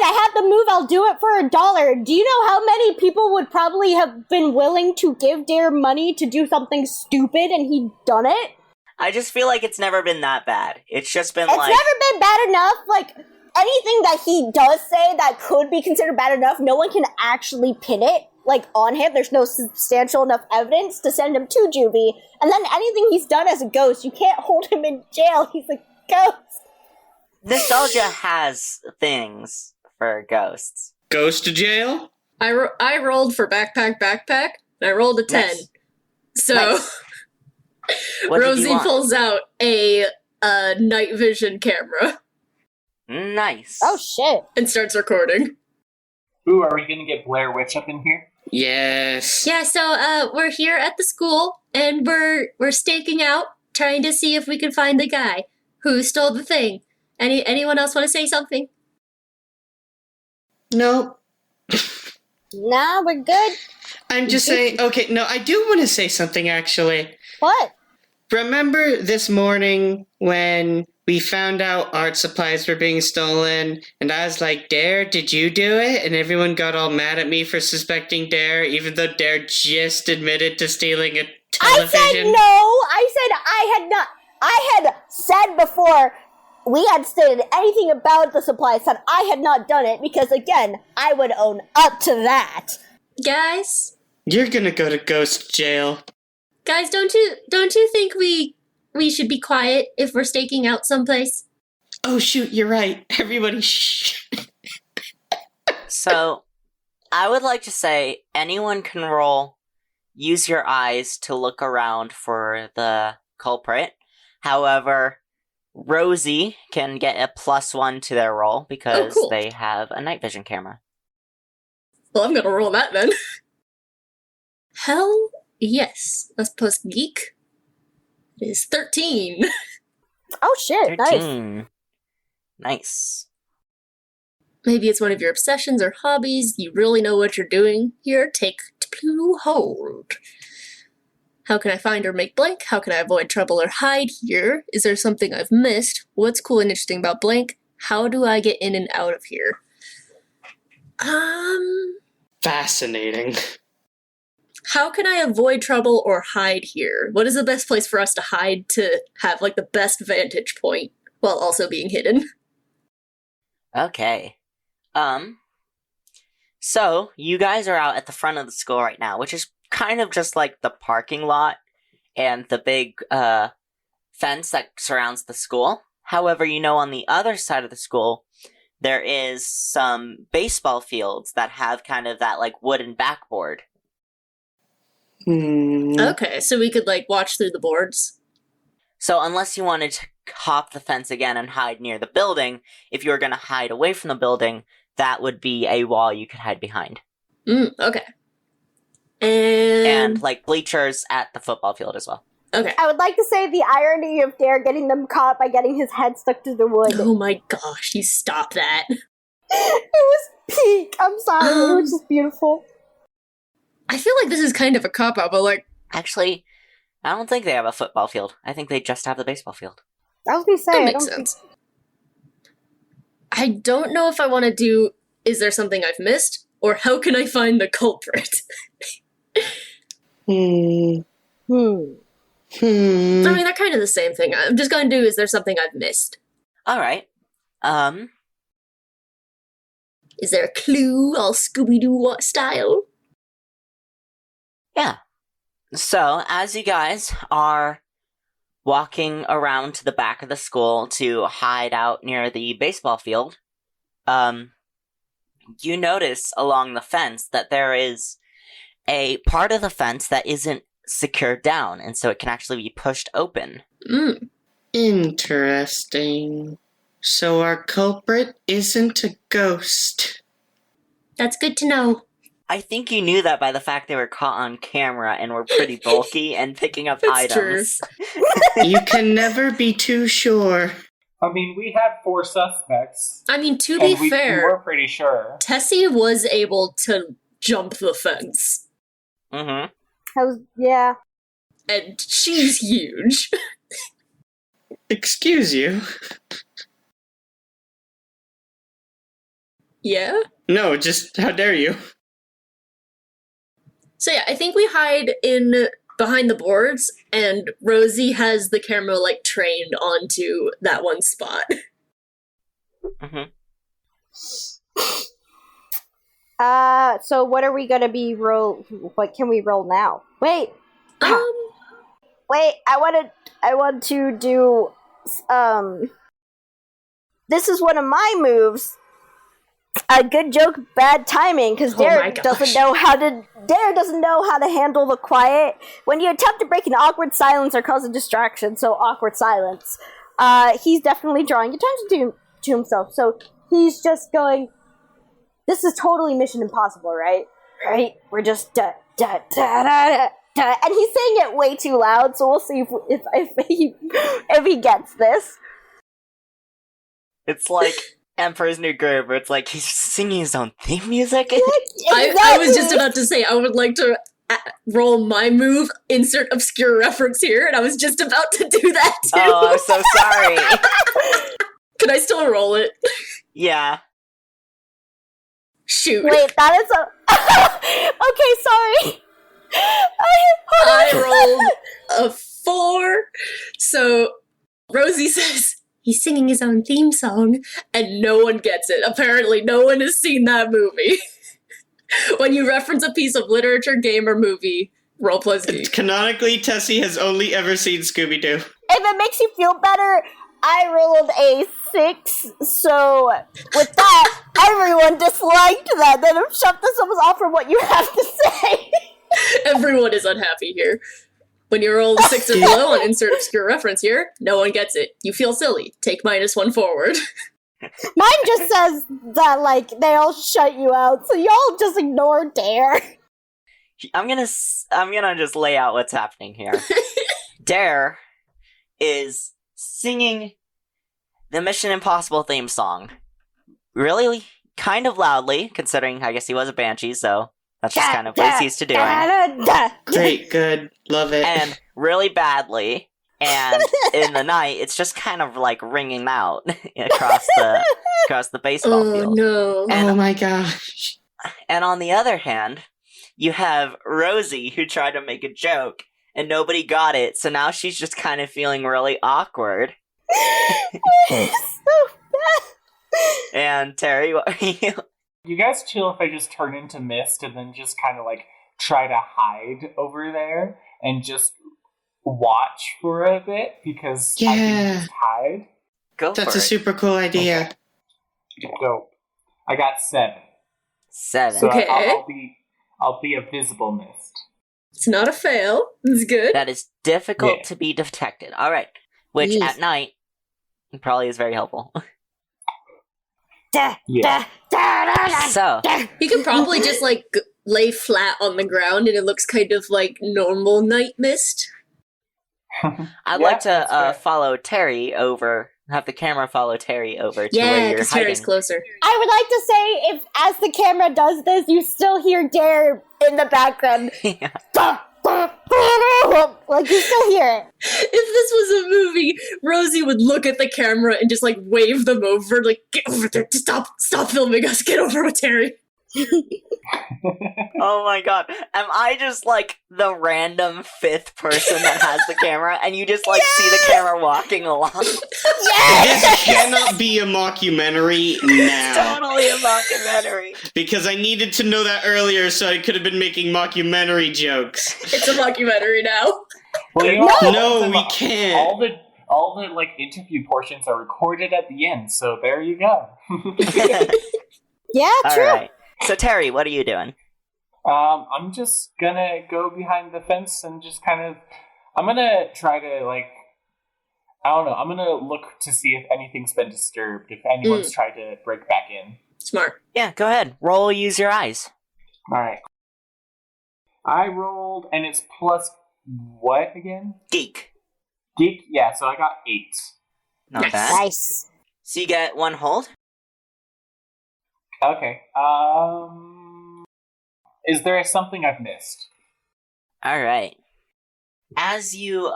I have the move, I'll do it for $1. Do you know how many people would probably have been willing to give Dare money to do something stupid and he'd done it? I just feel like it's never been that bad. It's just been It's like... never been bad enough, like, anything that he does say that could be considered bad enough, no one can actually pin it, like, on him. There's no substantial enough evidence to send him to juvie. And then anything he's done as a ghost, you can't hold him in jail. He's a ghost. Nostalgia has things for ghosts. Goes to jail? I rolled for backpack, and I rolled a 10. Nice. So Nice. What did you Rosie want? pulls out a night vision camera Nice. Oh, shit. and starts recording. Ooh, are we gonna get Blair Witch up in here? Yes. Yeah, so we're here at the school and we're staking out, trying to see if we can find the guy who stole the thing. Anyone else want to say something? No. Nah, we're good. I'm just saying, okay, no, I do want to say something actually. What? Remember this morning when we found out art supplies were being stolen, and I was like, Dare, did you do it? And everyone got all mad at me for suspecting Dare, even though Dare just admitted to stealing a I television. said no. I said I had not. I had said before we had stated anything about the supplies that I had not done it because, again, I would own up to that. Guys, You're gonna go to ghost jail. don't you think we should be quiet if we're staking out someplace? Oh shoot, you're right. Everybody shh. So, I would like to say anyone can roll use your eyes to look around for the culprit. However, Rosie can get a +1 to their roll because cool. they have a night vision camera. Well, I'm gonna roll that then. Hell yes. Let's post geek. It is 13. Oh shit! Nice. 13. Nice. Maybe it's one of your obsessions or hobbies. You really know what you're doing. Here, take to hold. How can I find or make blank? How can I avoid trouble or hide here? Is there something I've missed? What's cool and interesting about blank? How do I get in and out of here? Fascinating. How can I avoid trouble or hide here? What is the best place for us to hide to have, like, the best vantage point while also being hidden? Okay. So, you guys are out at the front of the school right now, which is kind of just like the parking lot and the big, fence that surrounds the school. However, you know on the other side of the school, there is some baseball fields that have kind of that, like, wooden backboard. Okay, so we could, like, watch through the boards. So unless you wanted to hop the fence again and hide near the building, if you were going to hide away from the building, that would be a wall you could hide behind. Okay. And like bleachers at the football field as well. Okay. I would like to say the irony of Dare getting them caught by getting his head stuck to the wood. Oh my gosh, you stop that. It was peak. I'm sorry. It was just beautiful. I feel like this is kind of a cop-out, but like... Actually, I don't think they have a football field. I think they just have the baseball field. I was gonna say, That I makes don't sense. I don't know if I want to do, is there something I've missed? Or how can I find the culprit? think. I mean, they're kind of the same thing. I'm just going to do, is there something I've missed? Alright. Is there a clue, all Scooby-Doo style? Yeah. So, as you guys are walking around to the back of the school to hide out near the baseball field, you notice along the fence that there is a part of the fence that isn't secured down, and so it can actually be pushed open. Interesting. So our culprit isn't a ghost. That's good to know. I think you knew that by the fact they were caught on camera and were pretty bulky and picking up That's true. items. You can never be too sure. I mean, we had 4 suspects. I mean, to And be we fair, were pretty sure. Tessie was able to jump the fence. Mm-hmm. Yeah. And she's huge. Excuse you. Yeah? No, just how dare you? So yeah, I think we hide in behind the boards, and Rosie has the camera like trained onto that one spot. Mm-hmm. So what are we gonna be what can we roll now? Wait, I want to do, this is one of my moves. A good joke, bad timing, because Oh my Derek gosh. doesn't know how to handle the quiet. When you attempt to break an awkward silence or cause a distraction, so awkward silence, he's definitely drawing attention to himself. So he's just going, this is totally Mission Impossible, right? Right? We're just da da da da da da, and he's saying it way too loud. So we'll see if he gets this. It's like Emperor's New Groove, where it's like he's singing his own theme music. I was just about to say, I would like to roll my move, insert obscure reference here, and I was just about to do that too. Oh, I'm so sorry. Can I still roll it? Yeah. Shoot. Wait, that is okay, sorry. I rolled a 4. So Rosie says he's singing his own theme song, and no one gets it. Apparently, no one has seen that movie. When you reference a piece of literature, game, or movie, roll plus D. Canonically, Tessie has only ever seen Scooby-Doo. If it makes you feel better, I rolled a 6, so with that, everyone disliked that. Then shut themselves off from what you have to say. Everyone is unhappy here. When you roll a 6 or below and insert obscure reference here, no one gets it. You feel silly. Take -1 forward. Mine just says that, like, they all shut you out, so y'all just ignore Dare. I'm gonna just lay out what's happening here. Dare is singing the Mission Impossible theme song. Really kind of loudly, considering I guess he was a banshee, so that's just kind of what he's used to doing. Great, good, love it. And really badly. And in the night, it's just kind of like ringing out across the baseball Oh field. no. And- oh my gosh. And on the other hand, you have Rosie who tried to make a joke and nobody got it, so now she's just kind of feeling really awkward. So bad. And Terry, what are you? You guys chill if I just turn into mist and then just kind of like try to hide over there and just watch for a bit because I Yeah. can just hide. Go That's for a it. super cool idea. So I got 7. 7. So Okay. I'll be a visible mist. It's not a fail. It's good. That is difficult Yeah. to be detected. All right. Which Yes. at night probably is very helpful. Yeah. So, You can probably just like lay flat on the ground and it looks kind of like normal night mist. I'd Yeah, like to that's fair. follow Terry over, have the camera follow Terry over to where Yeah, you're because hiding. Terry's closer. I would like to say, if as the camera does this, you still hear Dare in the background. Yeah. Like, you still hear it. If this was a movie, Rosie would look at the camera and just like wave them over, like, get over there, stop filming us, get over with Terry. Oh my god. Am I just like the random 5th person that has the camera and you just like see the camera walking along? This cannot be a mockumentary now. Totally a mockumentary. Because I needed to know that earlier so I could have been making mockumentary jokes. It's a mockumentary now. Well, you know, No, we can't. All the like interview portions are recorded at the end, so there you go. Yeah, true. Alright. So Terry, what are you doing? I'm just gonna go behind the fence and just kind of, I'm gonna try to like, I don't know, I'm gonna look to see if anything's been disturbed, if anyone's tried to break back in. Smart. Yeah, go ahead. Roll use your eyes. Alright. I rolled, and it's plus what again? Geek. Geek? Yeah, so I got 8. Not Nice. bad. Nice. So you get 1 hold. Okay. Is there something I've missed? Alright. As you,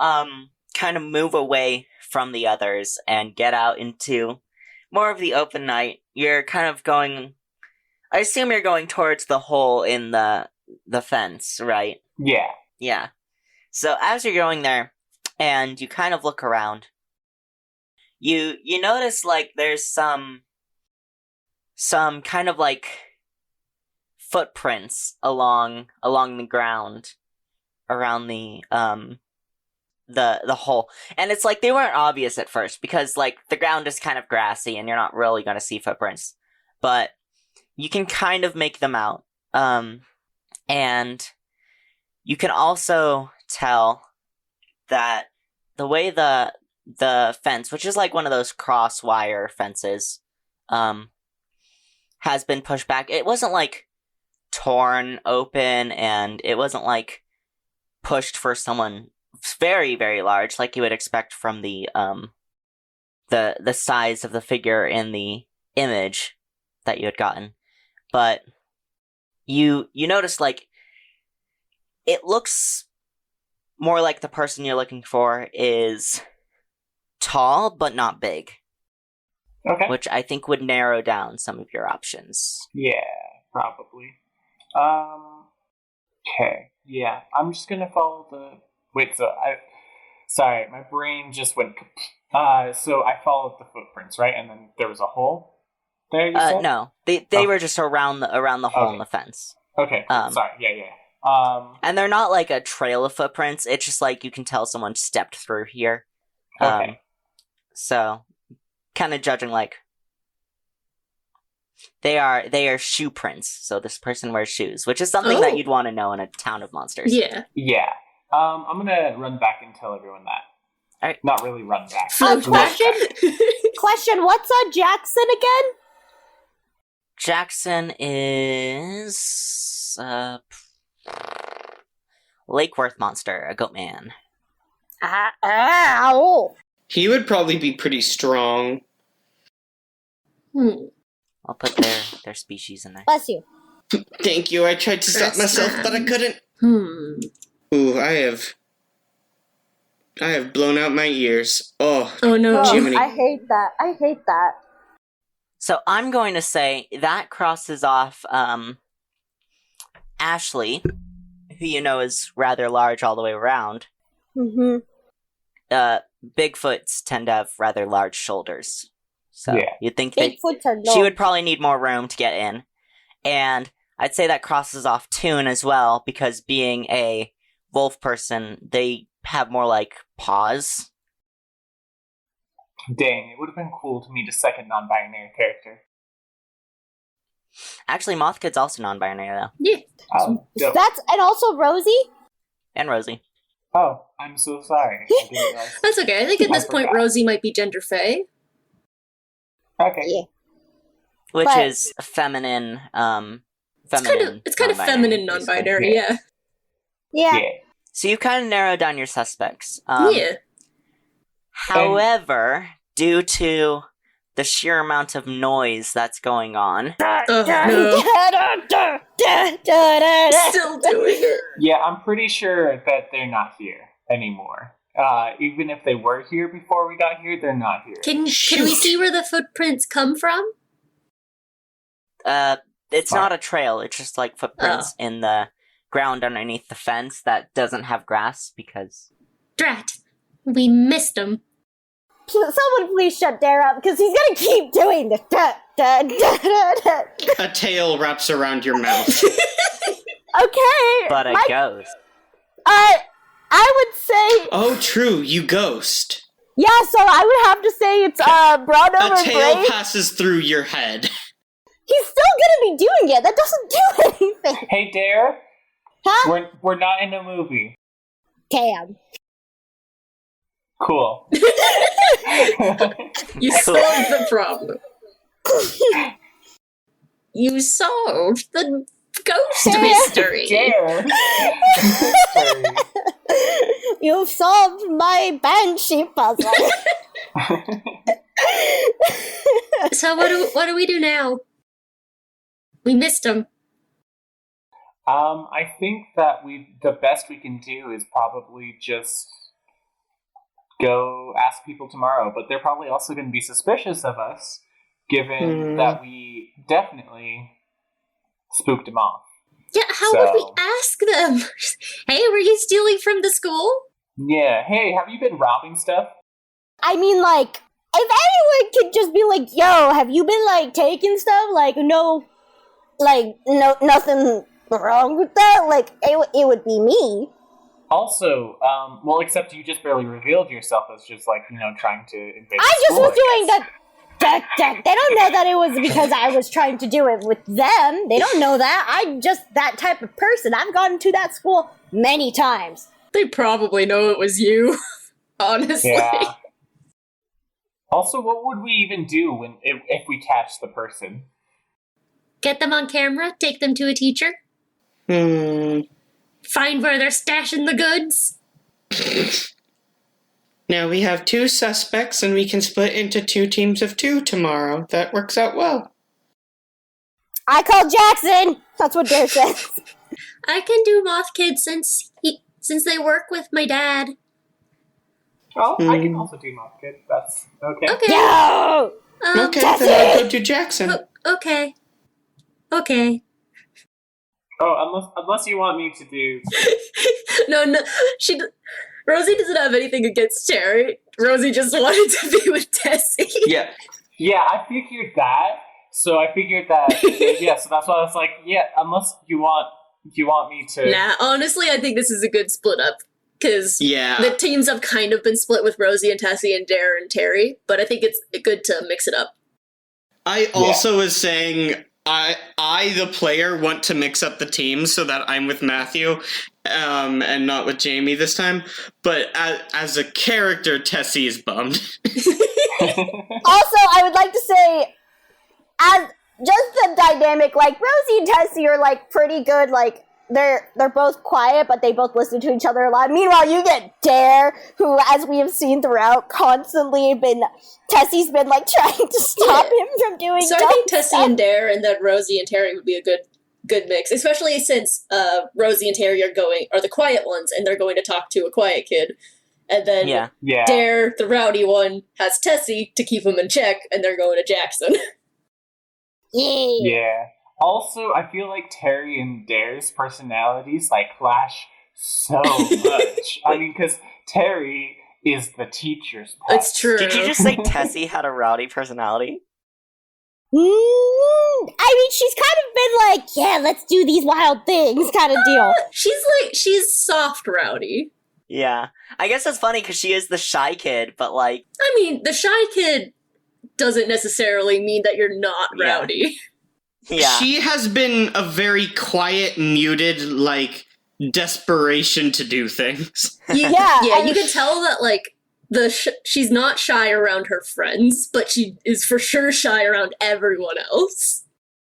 kind of move away from the others and get out into more of the open night, you're kind of going... I assume you're going towards the hole in the fence, right? Yeah. Yeah. So as you're going there, and you kind of look around, you notice, like, there's some kind of, like, footprints along the ground around the hole. And it's like they weren't obvious at first because, like, the ground is kind of grassy and you're not really going to see footprints. But you can kind of make them out. And you can also tell that the way the fence, which is like one of those cross wire fences, has been pushed back. It wasn't like torn open, and it wasn't like pushed for someone very, very large, like you would expect from the size of the figure in the image that you had gotten. But you notice, like, it looks more like the person you're looking for is tall but not big, Okay. which I think would narrow down some of your options. Yeah, probably. Okay. Yeah, I'm just gonna follow the... Wait, Sorry, my brain just went... So I followed the footprints, right? And then there was a hole there, you said? No. They were just around the hole in Okay. the fence. Okay, sorry, yeah. And they're not like a trail of footprints, it's just like you can tell someone stepped through here. Okay. So, kind of judging, like, they are shoe prints, so this person wears shoes, which is something that Oh. you'd want to know in a town of monsters. Yeah. Yeah. I'm gonna run back and tell everyone that. Alright. Not really run back. Float back. Question, what's Jackson again? Jackson is... Lake Worth monster, a goat man. Ow. He would probably be pretty strong. I'll put their species in there. Bless you. Thank you. I tried to stop myself, but I couldn't. Ooh, I have blown out my ears. Oh, Oh no. Oh, Jiminy. I hate that. So I'm going to say that crosses off Ashley, who you know is rather large all the way around. Mm-hmm. Bigfoots tend to have rather large shoulders. So Yeah. you'd think that Bigfoots are no. she would probably need more room to get in. And I'd say that crosses off Toon as well, because being a wolf person, they have more like paws. Dang, it would have been cool to meet a second non-binary character. Actually, Mothkid's also non-binary though. Yeah. Oh, dope. And also Rosie. And Rosie. Oh, I'm so sorry. I didn't realize. That's okay. I think at I this point forgot. Rosie might be gender fey. Okay. Yeah. Which But- is feminine, It's kind of feminine non-binary, yeah. Yeah. Yeah. So you kind of narrow down your suspects. Yeah. However, due to the sheer amount of noise that's going on, Oh no. Still doing it. Yeah, I'm pretty sure that they're not here anymore. Even if they were here before we got here, they're not here. Can we Shoot. see where the footprints come from? it's Fine. not a trail, it's just like footprints in the ground underneath the fence that doesn't have grass because... Drat. We missed them. Someone please shut Dare up, because he's gonna keep doing this. A tail wraps around your mouth. Okay. But a my- ghost. I would say, Oh, true, you ghost. yeah, so I would have to say it's brown A over tail gray. passes through your head. He's still gonna be doing it. That doesn't do anything. Hey, Dare, Huh? we're not in a movie. Damn. Cool. You solved the problem. You solved the ghost Dare. mystery. Dare. You've solved my banshee puzzle. So what do we do now? We missed him. I think that the best we can do is probably just go ask people tomorrow, but they're probably also going to be suspicious of us, given that we definitely spooked them off. Yeah, how would we ask them? Hey, were you stealing from the school? Yeah, hey, have you been robbing stuff? I mean, like, if anyone could just be like, yo, have you been, like, taking stuff? Like, no, nothing wrong with that? Like, it would be me. Also, well, except you just barely revealed yourself as just, like, trying to invade I the just school, was doing guess. that. They don't know that it was because I was trying to do it with them. They don't know that. I'm just that type of person. I've gone to that school many times. They probably know it was you, honestly. Yeah. Also, what would we even do if we catch the person? Get them on camera, take them to a teacher, find where they're stashing the goods. Now we have 2 suspects, and we can split into 2 teams of 2 tomorrow. That works out well. I called Jackson. That's what Dare says. I can do Moth Kid since they work with my dad. Oh, I can also do Moth Kid. That's okay. Okay. Yo! Okay, That's then I'll it. go to Jackson. Okay. Oh, unless you want me to do... No, Rosie doesn't have anything against Terry. Rosie just wanted to be with Tessie. Yeah, I figured that. So I figured that... yeah, so that's why I was like, yeah, unless you want me to... Nah, honestly, I think this is a good split up. Because Yeah. the teams have kind of been split with Rosie and Tessie and Dare and Terry, but I think it's good to mix it up. I also was saying I the player want to mix up the teams so that I'm with Matthew and not with Jamie this time. But as a character, Tessie is bummed. Also, I would like to say, as just the dynamic, like Rosie and Tessie are like pretty good. Like they're both quiet, but they both listen to each other a lot. Meanwhile, you get Dare, who, as we have seen throughout, Tessie's been like trying to stop him from doing. So I think Tessie and Dare, and then Rosie and Terry would be a good mix, especially since Rosie and Terry are the quiet ones, and they're going to talk to a quiet kid, and then Yeah. Dare, the rowdy one, has Tessie to keep him in check, and they're going to Jackson. Yeah. Also, I feel like Terry and Dare's personalities like clash so much. I mean, because Terry is the teacher's pet. It's true. Did you just say Tessie had a rowdy personality? I mean, she's kind of been like, yeah, let's do these wild things kind of deal. She's soft rowdy. Yeah. I guess that's funny because she is the shy kid, but like... I mean, the shy kid doesn't necessarily mean that you're not rowdy. Yeah. She has been a very quiet, muted, like, desperation to do things. Yeah, Yeah, you can tell that, like, she's not shy around her friends, but she is for sure shy around everyone else.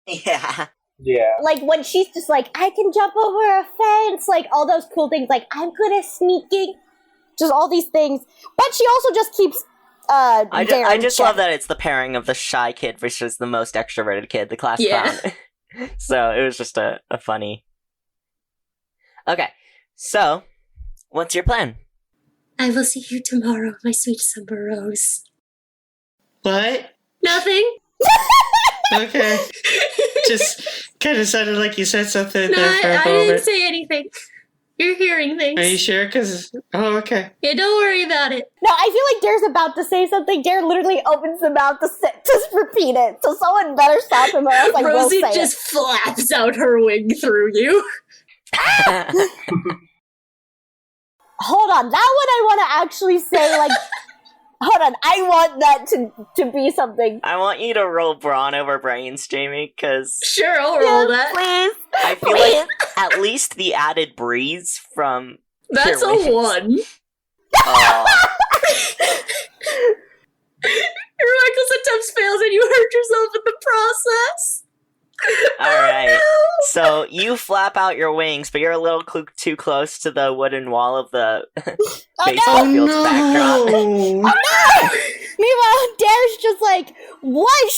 Yeah. Yeah. like when she's just like, I can jump over a fence, like all those cool things, like I'm good at sneaking, just all these things. But she also just keeps I just love that it's the pairing of the shy kid versus the most extroverted kid, the class clown. So it was just a funny... Okay, so, what's your plan? I will see you tomorrow, my sweet summer rose. What? Nothing. Okay. Just kind of sounded like you said something No, there for a I moment. didn't say anything. You're hearing things. Are you sure? Oh, okay. Yeah, don't worry about it. No, I feel like Dare's about to say something. Dare literally opens the mouth to just repeat it. So someone better stop him or else I will Rosie say just flaps out her wing through you. Hold on, that one I want to actually say, like, hold on, I want that to be something. I want you to roll brawn over brains, Jamie, because Sure, I'll roll that. Please. I feel like at least the added breeze from That's your wings. a 1. Aw. Your reckless attempts fails and you hurt yourself in the process. So you flap out your wings, but you're a little too close to the wooden wall of the baseball field's backdrop. Meanwhile, Dare's just like, what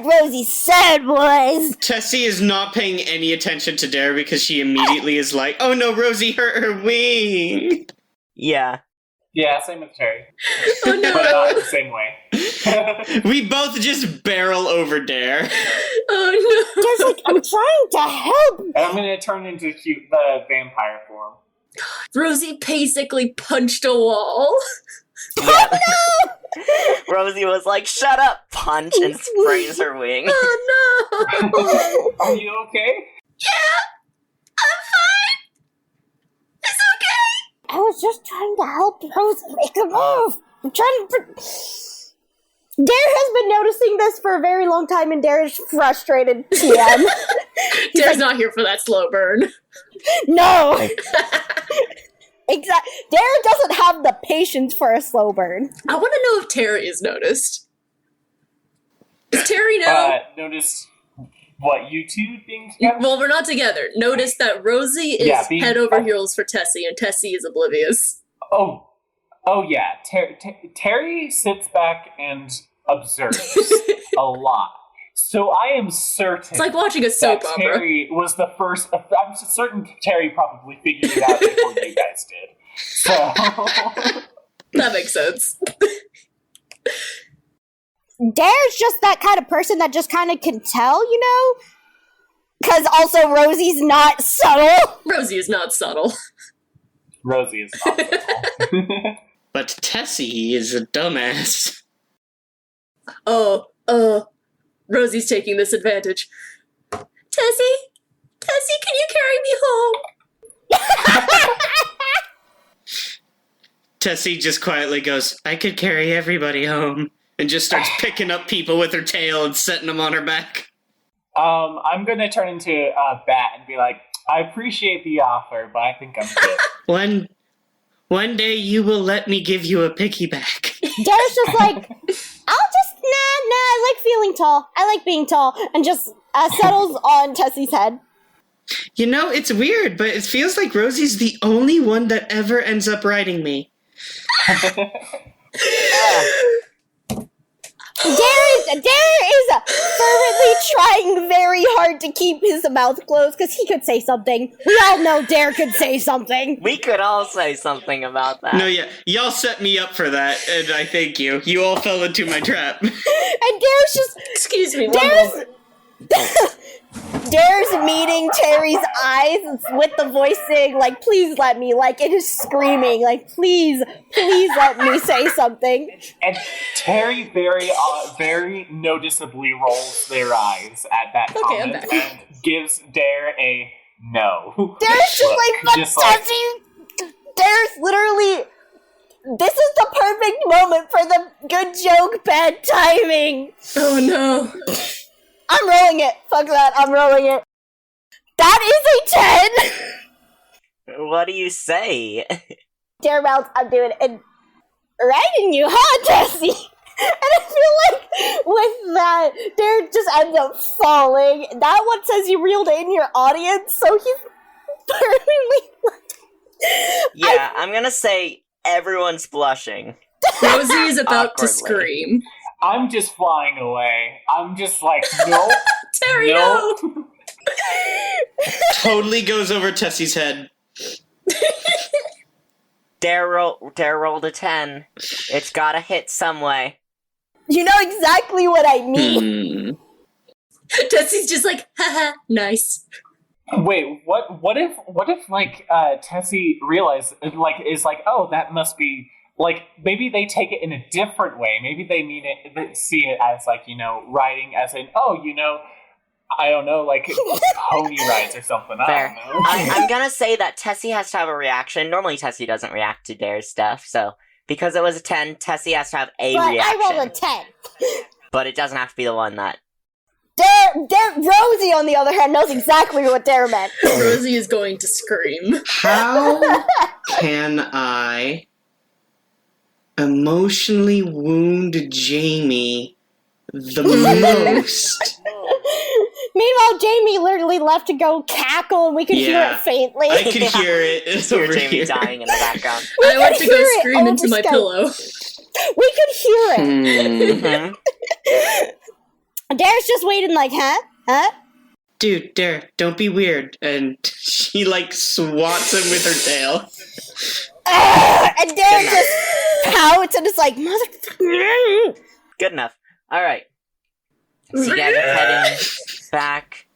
Rosie said was. Tessie is not paying any attention to Dare because she immediately is like, oh no, Rosie hurt her wing. Yeah. Yeah, same with Terry. Oh no. But not in the same way. We both just barrel over Dare. Oh no. Dare's like, I'm trying to help. And I'm gonna turn into the vampire form. Rosie basically punched a wall. Yeah. Rosie was like, shut up, punch, and sprays her wing. Oh no. Are you okay? I'm fine. It's okay. I was just trying to help Rosie make a move. I'm trying to... Dare has been noticing this for a very long time, and Dare is frustrated. TM. Dare's not here for that slow burn. No! Exactly. Dare doesn't have the patience for a slow burn. I want to know if Terry is noticed. Does Terry know? Notice what, you two being together? Well, we're not together. Notice that Rosie is being- head over heels for Tessie, and Tessie is oblivious. Oh yeah. Terry sits back and observes a lot. So I am certain It's like watching a soap that opera. Terry was the first. I'm certain Terry probably figured it out before you guys did. So That makes sense. Dare's just that kind of person that just kind of can tell, you know? Because also Rosie's not subtle. Rosie is not subtle. Rosie is not subtle. But Tessie is a dumbass. Rosie's taking this advantage. Tessie, can you carry me home? Tessie just quietly goes, I could carry everybody home. And just starts picking up people with her tail and setting them on her back. I'm gonna turn into a bat and be like, I appreciate the offer, but I think I'm good. One day you will let me give you a piggyback. Dare's just like, I like feeling tall. I like being tall. And just settles on Tessie's head. You know, it's weird, but it feels like Rosie's the only one that ever ends up riding me. Dare is fervently trying very hard to keep his mouth closed because he could say something. We all know Dare could say something. We could all say something about that. No, yeah, y'all set me up for that, and I thank you. You all fell into my trap. And Dare's just... Excuse me, one moment. Dare's meeting Terry's eyes with the voice saying, like, please let me, like, it is screaming, like, please let me say something. And Terry very noticeably rolls their eyes at that Okay, I'm comment back. and gives Dare a no. Dare's just like, but Just like- Tessie... Dare's literally... This is the perfect moment for the good joke, bad timing. Oh no. I'm rolling it. Fuck that. I'm rolling it. That is a 10. What do you say? Dare Mounts, I'm doing it. And riding you, huh, Tessie? And I feel like with that, Dare just ends up falling. That one says you reeled in your audience, so he's permanently... Yeah, I'm gonna say everyone's blushing. Rosie is about to Awkwardly. scream. I'm just flying away. I'm just like, nope. Terry, nope. no! Totally goes over Tessie's head. Dare rolled a 10. It's gotta hit some way. You know exactly what I mean. Tessie's just like, haha, nice. Wait, what if like Tessie realizes is like, oh, that must be like, maybe they take it in a different way. Maybe they mean it, they see it as like, riding as in, oh, I don't know, like pony rides or something. Fair. I don't know. I'm gonna say that Tessie has to have a reaction. Normally Tessie doesn't react to Dare's stuff, so because it was a 10, Tessie has to have a But reaction. I rolled a 10. But it doesn't have to be the one that... Rosie, on the other hand, knows exactly what Dare meant. Rosie is going to scream. How can I emotionally wound Jamie the most? Meanwhile, Jamie literally left to go cackle, and we could hear Yeah. it faintly. I could hear it. Just It's hear over Jamie here. dying in the background. I went to could go hear it scream into over my Skype. pillow. We could hear it. Mhm. Dara's just waiting, like, huh? Huh? Dude, Dare, don't be weird. And she, like, swats him with her tail. And Dara just pouts and it's like, motherfucker. Good enough. All right. So you guys are heading back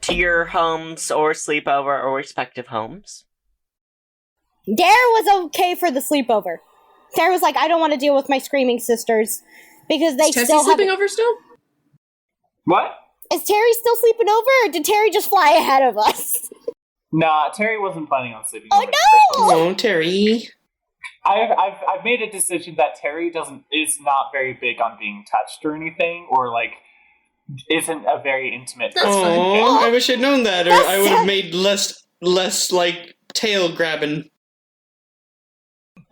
to your homes or sleepover or respective homes. Dare was okay for the sleepover. Dare was like, I don't want to deal with my screaming sisters because they Is Tessie still have. sleeping over still? What? Is Terry still sleeping over, or did Terry just fly ahead of us? Nah, Terry wasn't planning on sleeping. Oh over no! Oh, Terry. I've made a decision that Terry is not very big on being touched or anything, or like isn't a very intimate That's person. fine. Oh, I wish I'd known that, or That's I would have sad. made less like tail grabbing.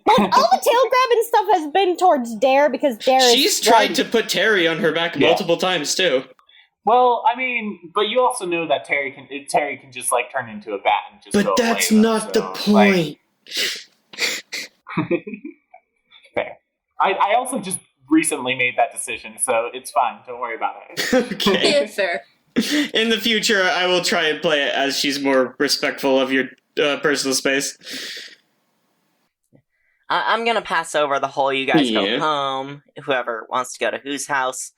All the tail grabbing stuff has been towards Dare because Dare is. She's tried to put Terry on her back Yeah. multiple times too. Well, I mean, but you also know that Terry can just like turn into a bat and just. But go that's away, not the so, like, point. fair. I also just recently made that decision, so it's fine. Don't worry about it. Okay. Yeah, fair. In the future, I will try and play it as she's more respectful of your personal space. I'm gonna pass over the whole you guys Yeah. go home. Whoever wants to go to whose house,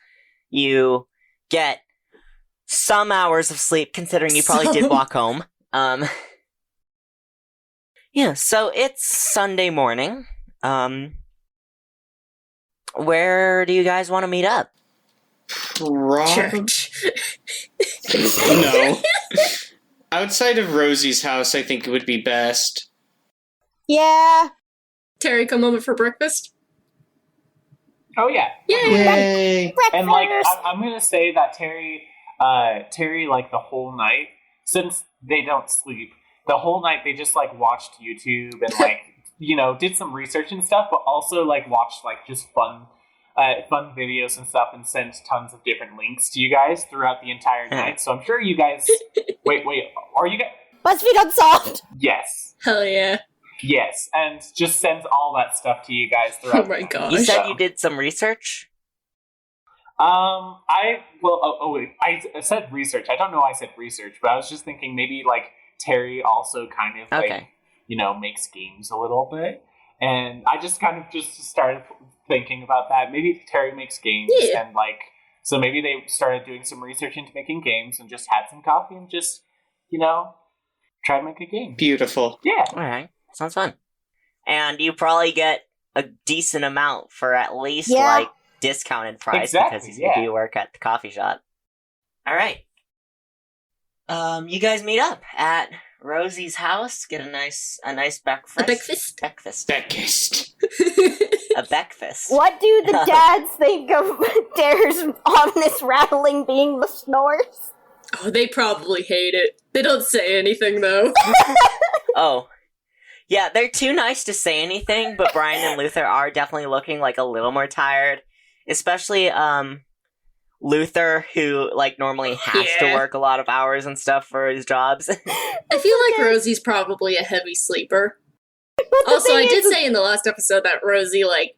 you get some hours of sleep, considering you probably did Some. walk home. Yeah, so it's Sunday morning. Where do you guys want to meet up? Church. No. Outside of Rosie's house, I think it would be best. Yeah. Terry, come over for breakfast? Oh yeah. Yay! And like Breakfast. I'm gonna say that Terry like the whole night, since they don't sleep, the whole night they just like watched YouTube and like did some research and stuff, but also like watched like just fun videos and stuff and sent tons of different links to you guys throughout the entire night. So I'm sure you guys wait, are you guys BuzzFeed Unsolved. Yes. Hell yeah. Yes, and just sends all that stuff to you guys throughout. Oh my the night. gosh. You said So- you did some research? I said research. I don't know why I said research, but I was just thinking maybe like Terry also kind of like Okay. makes games a little bit, and I just kind of just started thinking about that. Maybe Terry makes games, Yeah. and like so maybe they started doing some research into making games and just had some coffee and just try to make a game. Beautiful. Yeah. Alright, sounds fun. And you probably get a decent amount for at least Yeah. like discounted price because Exactly, you yeah. do work at the coffee shop. Alright. You guys meet up at Rosie's house, get a nice breakfast. A breakfast? Breakfast. Beckist. A breakfast. What do the dads think of Dare's ominous rattling being the snores? Oh, they probably hate it. They don't say anything though. Oh. Yeah, they're too nice to say anything, but Brian and Luther are definitely looking like a little more tired. Especially Luther, who like normally has to Yeah. work a lot of hours and stuff for his jobs. I feel like Rosie's probably a heavy sleeper. Also, I thing did is- say in the last episode that Rosie like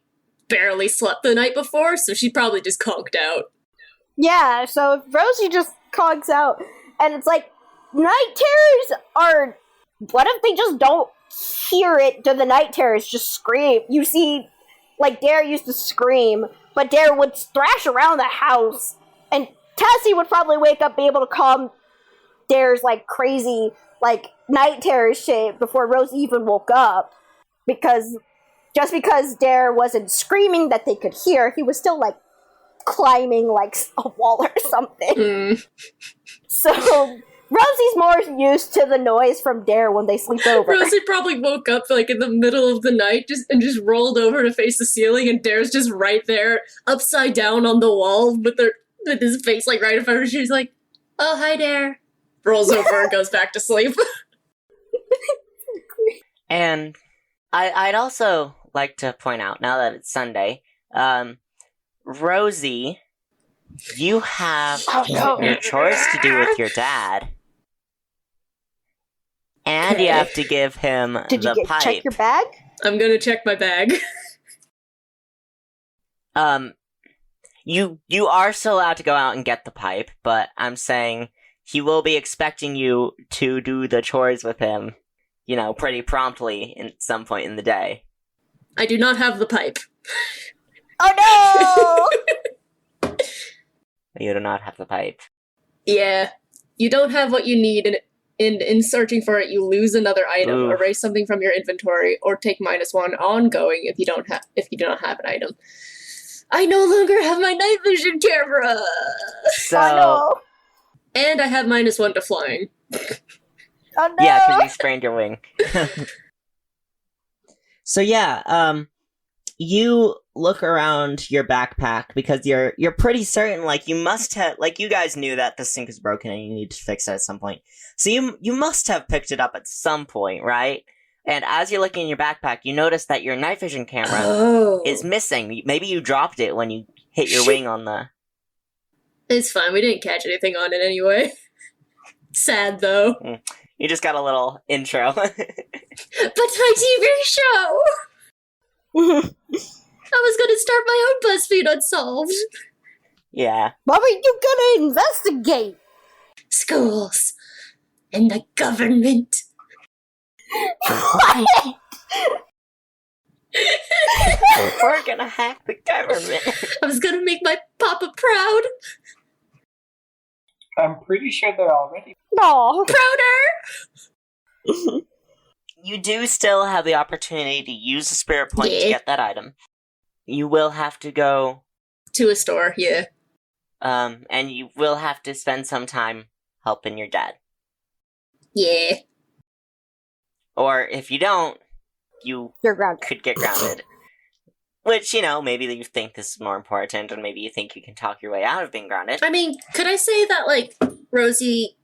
barely slept the night before, so she probably just conked out. Yeah, so if Rosie just conks out, and it's like, night terrors are. What if they just don't hear it? Do the night terrors just scream? You see, like, Dare used to scream, but Dare would thrash around the house, and Tessie would probably wake up, be able to calm Dare's, like, crazy, like, night terror shit before Rosie even woke up. Because, just because Dare wasn't screaming that they could hear, he was still, like, climbing, like, a wall or something. Hmm. So, Rosie's more used to the noise from Dare when they sleep over. Rosie probably woke up like in the middle of the night just rolled over to face the ceiling, and Dare's just right there, upside down on the wall with his face like right in front of her. She's like, "Oh, hi, Dare." Rolls over and goes back to sleep. And I'd also like to point out, now that it's Sunday, Rosie You have Oh, no. your chores to do with your dad. And you Okay. have to give him Did the you pipe. check your bag? I'm gonna check my bag. You are still allowed to go out and get the pipe, but I'm saying he will be expecting you to do the chores with him, pretty promptly in some point in the day. I do not have the pipe. Oh no! You do not have the pipe. Yeah. You don't have what you need, and in searching for it, you lose another item, Ooh. erase something from your inventory, or take -1 ongoing if you do not have an item. I no longer have my night vision camera, So, Oh no! and I have -1 to flying. Oh no! yeah, because you sprained your wing. So yeah, you look around your backpack because you're pretty certain, you must have, you guys knew that the sink is broken and you need to fix it at some point. So you must have picked it up at some point, right? And as you're looking in your backpack, you notice that your night vision camera Oh. is missing. Maybe you dropped it when you hit your wing on the... It's fine, we didn't catch anything on it anyway. Sad, though. You just got a little intro. But my TV show! I was gonna start my own BuzzFeed Unsolved. Yeah. What were you gonna investigate? Schools. And the government. We're gonna hack the government. I was gonna make my papa proud. I'm pretty sure they're already. No. Prouder! You do still have the opportunity to use a spirit point to Yeah. get that item. You will have to go, To a store, yeah. and you will have to spend some time helping your dad. Yeah. Or if you don't, you You're grounded. could get grounded. Which, maybe you think this is more important, or maybe you think you can talk your way out of being grounded. I mean, could I say that, Rosie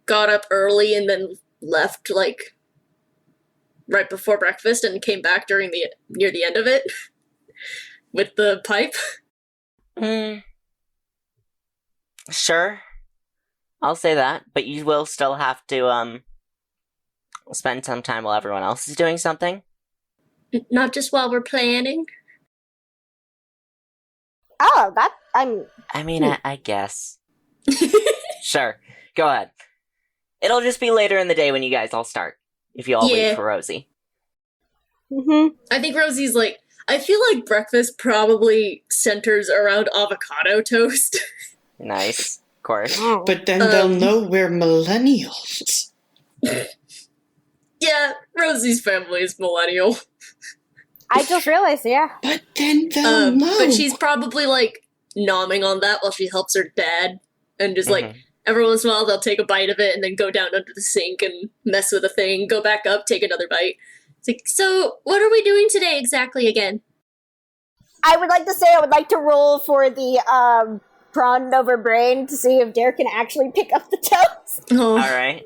got up early and then left, right before breakfast and came back near the end of it? With the pipe? Sure. I'll say that, but you will still have to, spend some time while everyone else is doing something. Not just while we're planning? Oh, I mean, I guess. Sure. Go ahead. It'll just be later in the day when you guys all start. If you all Yeah. wait for Rosie. Mm-hmm. I think Rosie's I feel like breakfast probably centers around avocado toast. Nice. Of course. But then they'll Um, know we're millennials. Yeah, Rosie's family is millennial. I just realized, yeah. But then they'll know. But she's probably nomming on that while she helps her dad. And just Mhm. every once in a while they'll take a bite of it and then go down under the sink and mess with a thing, go back up, take another bite. It's so what are we doing today exactly again? I would like to say I would like to roll for the prawn over brain to see if Derek can actually pick up the toast. Oh. Alright.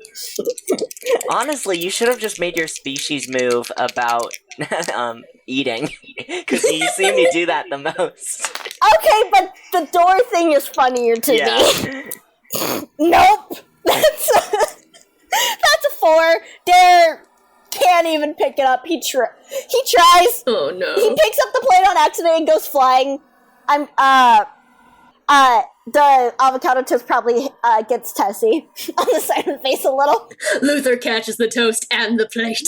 Honestly, you should have just made your species move about eating. Because you seem to do that the most. Okay, but the door thing is funnier to me. Yeah. Nope. That's a 4. Derek can't even pick it up. He tries. Oh He no. picks up the plate on accident and goes flying. The avocado toast probably gets Tessie on the side of the face a little. Luther catches the toast and the plate.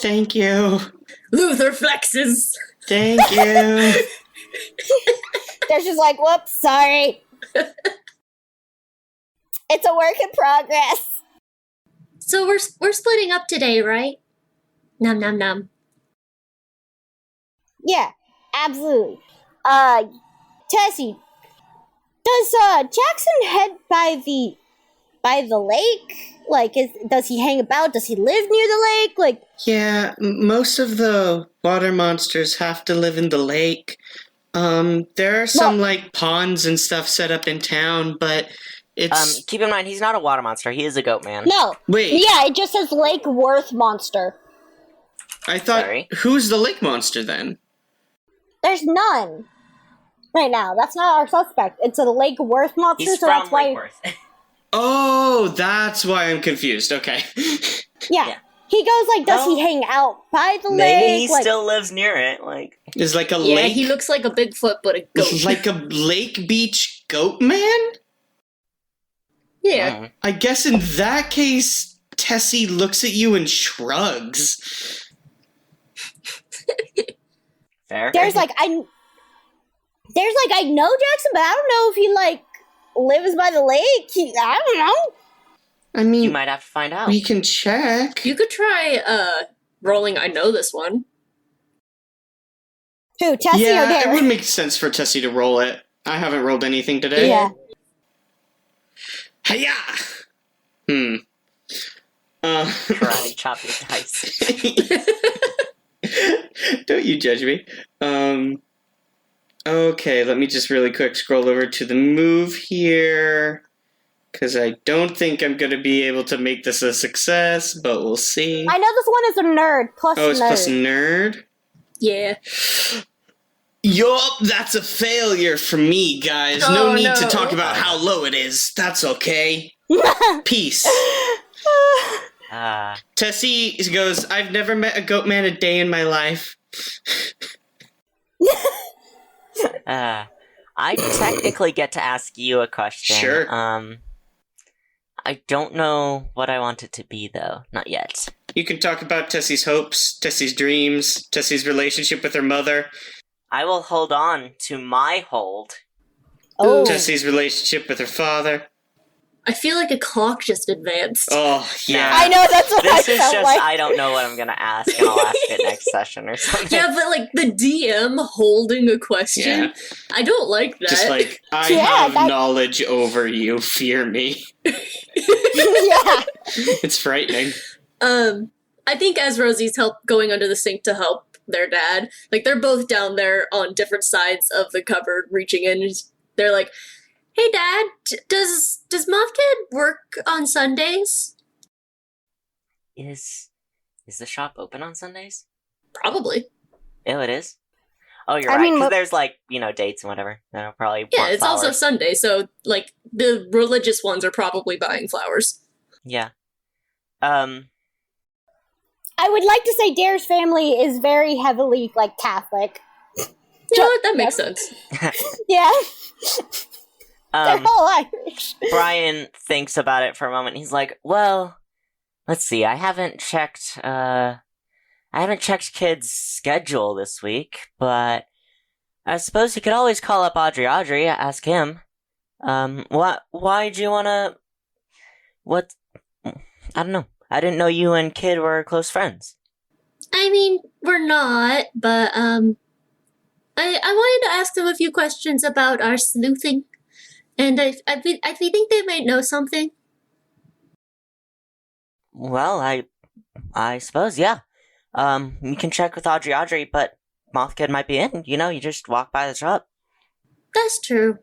Thank you. Luther flexes. Thank you. They're just like, whoops, sorry. It's a work in progress. So we're splitting up today, right? Nom nom nom. Yeah, absolutely. Tessie, does Jackson head by the lake? Does he hang about? Does he live near the lake? Yeah, most of the water monsters have to live in the lake. There are some ponds and stuff set up in town, but it's Keep in mind, he's not a water monster. He is a goat man. No. wait. Yeah, it just says Lake Worth Monster. I thought Sorry. who's the lake monster then? There's none. right now. That's not our suspect. It's a Lake Worth monster, He's so from that's why. Lake Worth. Oh, that's why I'm confused. Okay. Yeah. Yeah. He goes like, does Well, he hang out by the Maybe lake? he Like, still lives near it. Like, Is like a Yeah, lake, he looks like a Bigfoot, but a goat. like a lake beach goat man? Yeah. mm, I guess in that case, Tessie looks at you and shrugs. fair. there's like I know Jackson, but I don't know if he like lives by the lake. I don't know. I mean, You might have to find out. we can check. You could try rolling I know this one. Who, Tessie or Yeah, it Derek? would make sense for Tessie to roll it. I haven't rolled anything today. Yeah. Hiya! Karate chop your dice. Don't you judge me. Okay, let me just really quick scroll over to the move here. Because I don't think I'm going to be able to make this a success, but we'll see. I know this one is a nerd plus Oh, it's nerd. plus nerd? Yeah. Yup, that's a failure for me, guys. Oh, no need to no. talk about how low it is. That's okay. Peace. Tessie goes, I've never met a goat man a day in my life. I technically get to ask you a question. Sure. I don't know what I want it to be, though. Not yet. You can talk about Tessie's hopes, Tessie's dreams, Tessie's relationship with her mother, I will hold on to my hold. Oh. Tessie's relationship with her father. I feel like a clock just advanced. Oh, yeah. I know, that's what This I is felt just, like. I don't know what I'm gonna ask, and I'll ask it next session or something. Yeah, but like the DM holding a question, Yeah. I don't like that. Just like, I Yeah, have that- knowledge over you, fear me. Yeah. It's frightening. I think as Rosie's going under the sink to help their dad, like they're both down there on different sides of the cupboard, reaching in. They're like, "Hey, Dad, does Mothkid work on Sundays?" Is the shop open on Sundays? Probably. Oh, it is? Oh, you're I right, mean, because look- there's, like, dates and whatever. They'll probably Yeah, want it's also flowers. Sunday, so like the religious ones are probably buying flowers. Yeah. I would like to say Dare's family is very heavily, like, Catholic. You know what? That makes sense. Yeah. They're all Irish. Brian thinks about it for a moment. He's like, well, let's see. I haven't checked Kid's schedule this week, but I suppose you could always call up Audrey, ask him. Why'd you wanna... What... I don't know. I didn't know you and Kid were close friends. I mean, we're not, but I wanted to ask them a few questions about our sleuthing, and I think they might know something. Well, I suppose, yeah. You can check with Audrey, but Moth Kid might be in. You just walk by the shop. That's true.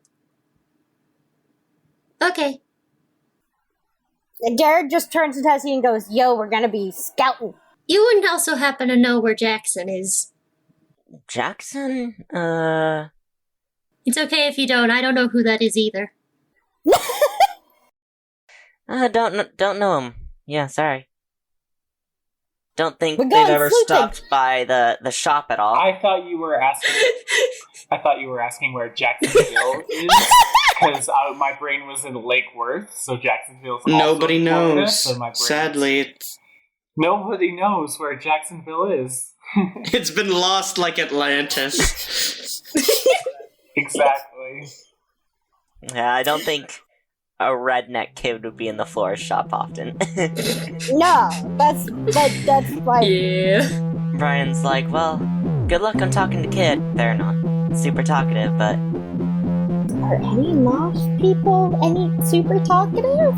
Okay. And Derek just turns to Tessie and goes, yo, we're gonna be scouting. You wouldn't also happen to know where Jackson is. Jackson? It's okay if you don't. I don't know who that is either. Don't know him. Yeah, sorry. Don't think We're they've going ever sleuthing. stopped by the shop at all. I thought you were asking. I thought you were asking where Jacksonville is, because my brain was in Lake Worth, so Jacksonville's also Nobody in Florida, knows. so my brain Sadly, it's nobody knows where Jacksonville is. it's been lost like Atlantis. Exactly. Yeah, I don't think a redneck kid would be in the florist shop often. No, that's like, Yeah. Brian's like, well, good luck on talking to Kid. They're not super talkative, but are any moth people any super talkative?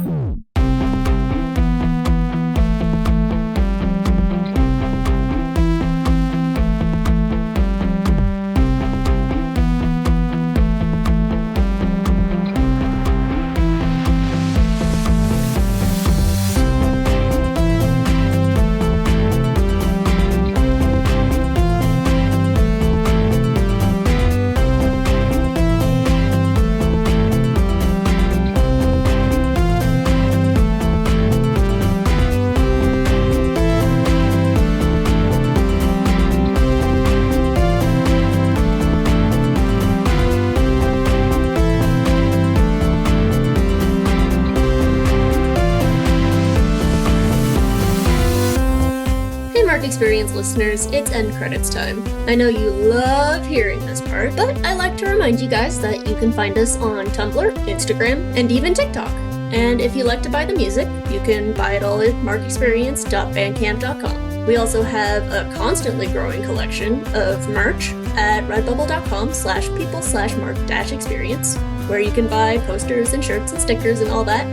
Experience listeners, it's end credits time. I know you love hearing this part, but I like to remind you guys that you can find us on Tumblr, Instagram, and even TikTok. And if you like to buy the music, you can buy it all at markexperience.bandcamp.com. We also have a constantly growing collection of merch at redbubble.com/people/mark-experience, where you can buy posters and shirts and stickers and all that.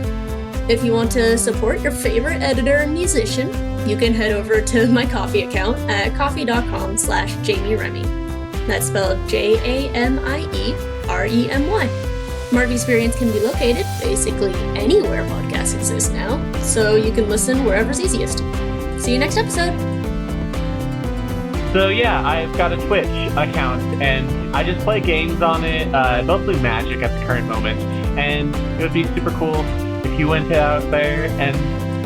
If you want to support your favorite editor and musician, you can head over to my Ko-fi account at ko-fi.com/Jamie Remy. That's spelled JAMIEREMY. Mark Experience can be located basically anywhere podcasts exist now, so you can listen wherever's easiest. See you next episode! So yeah, I've got a Twitch account, and I just play games on it, mostly Magic at the current moment, and it would be super cool if you went out there and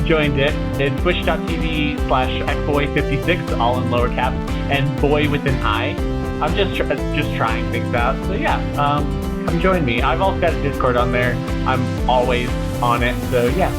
joined it. It's twitch.tv/xboy56, all in lower caps, and boy with an I. I'm just trying things out, so yeah, come join me. I've also got a Discord on there. I'm always on it, so yeah.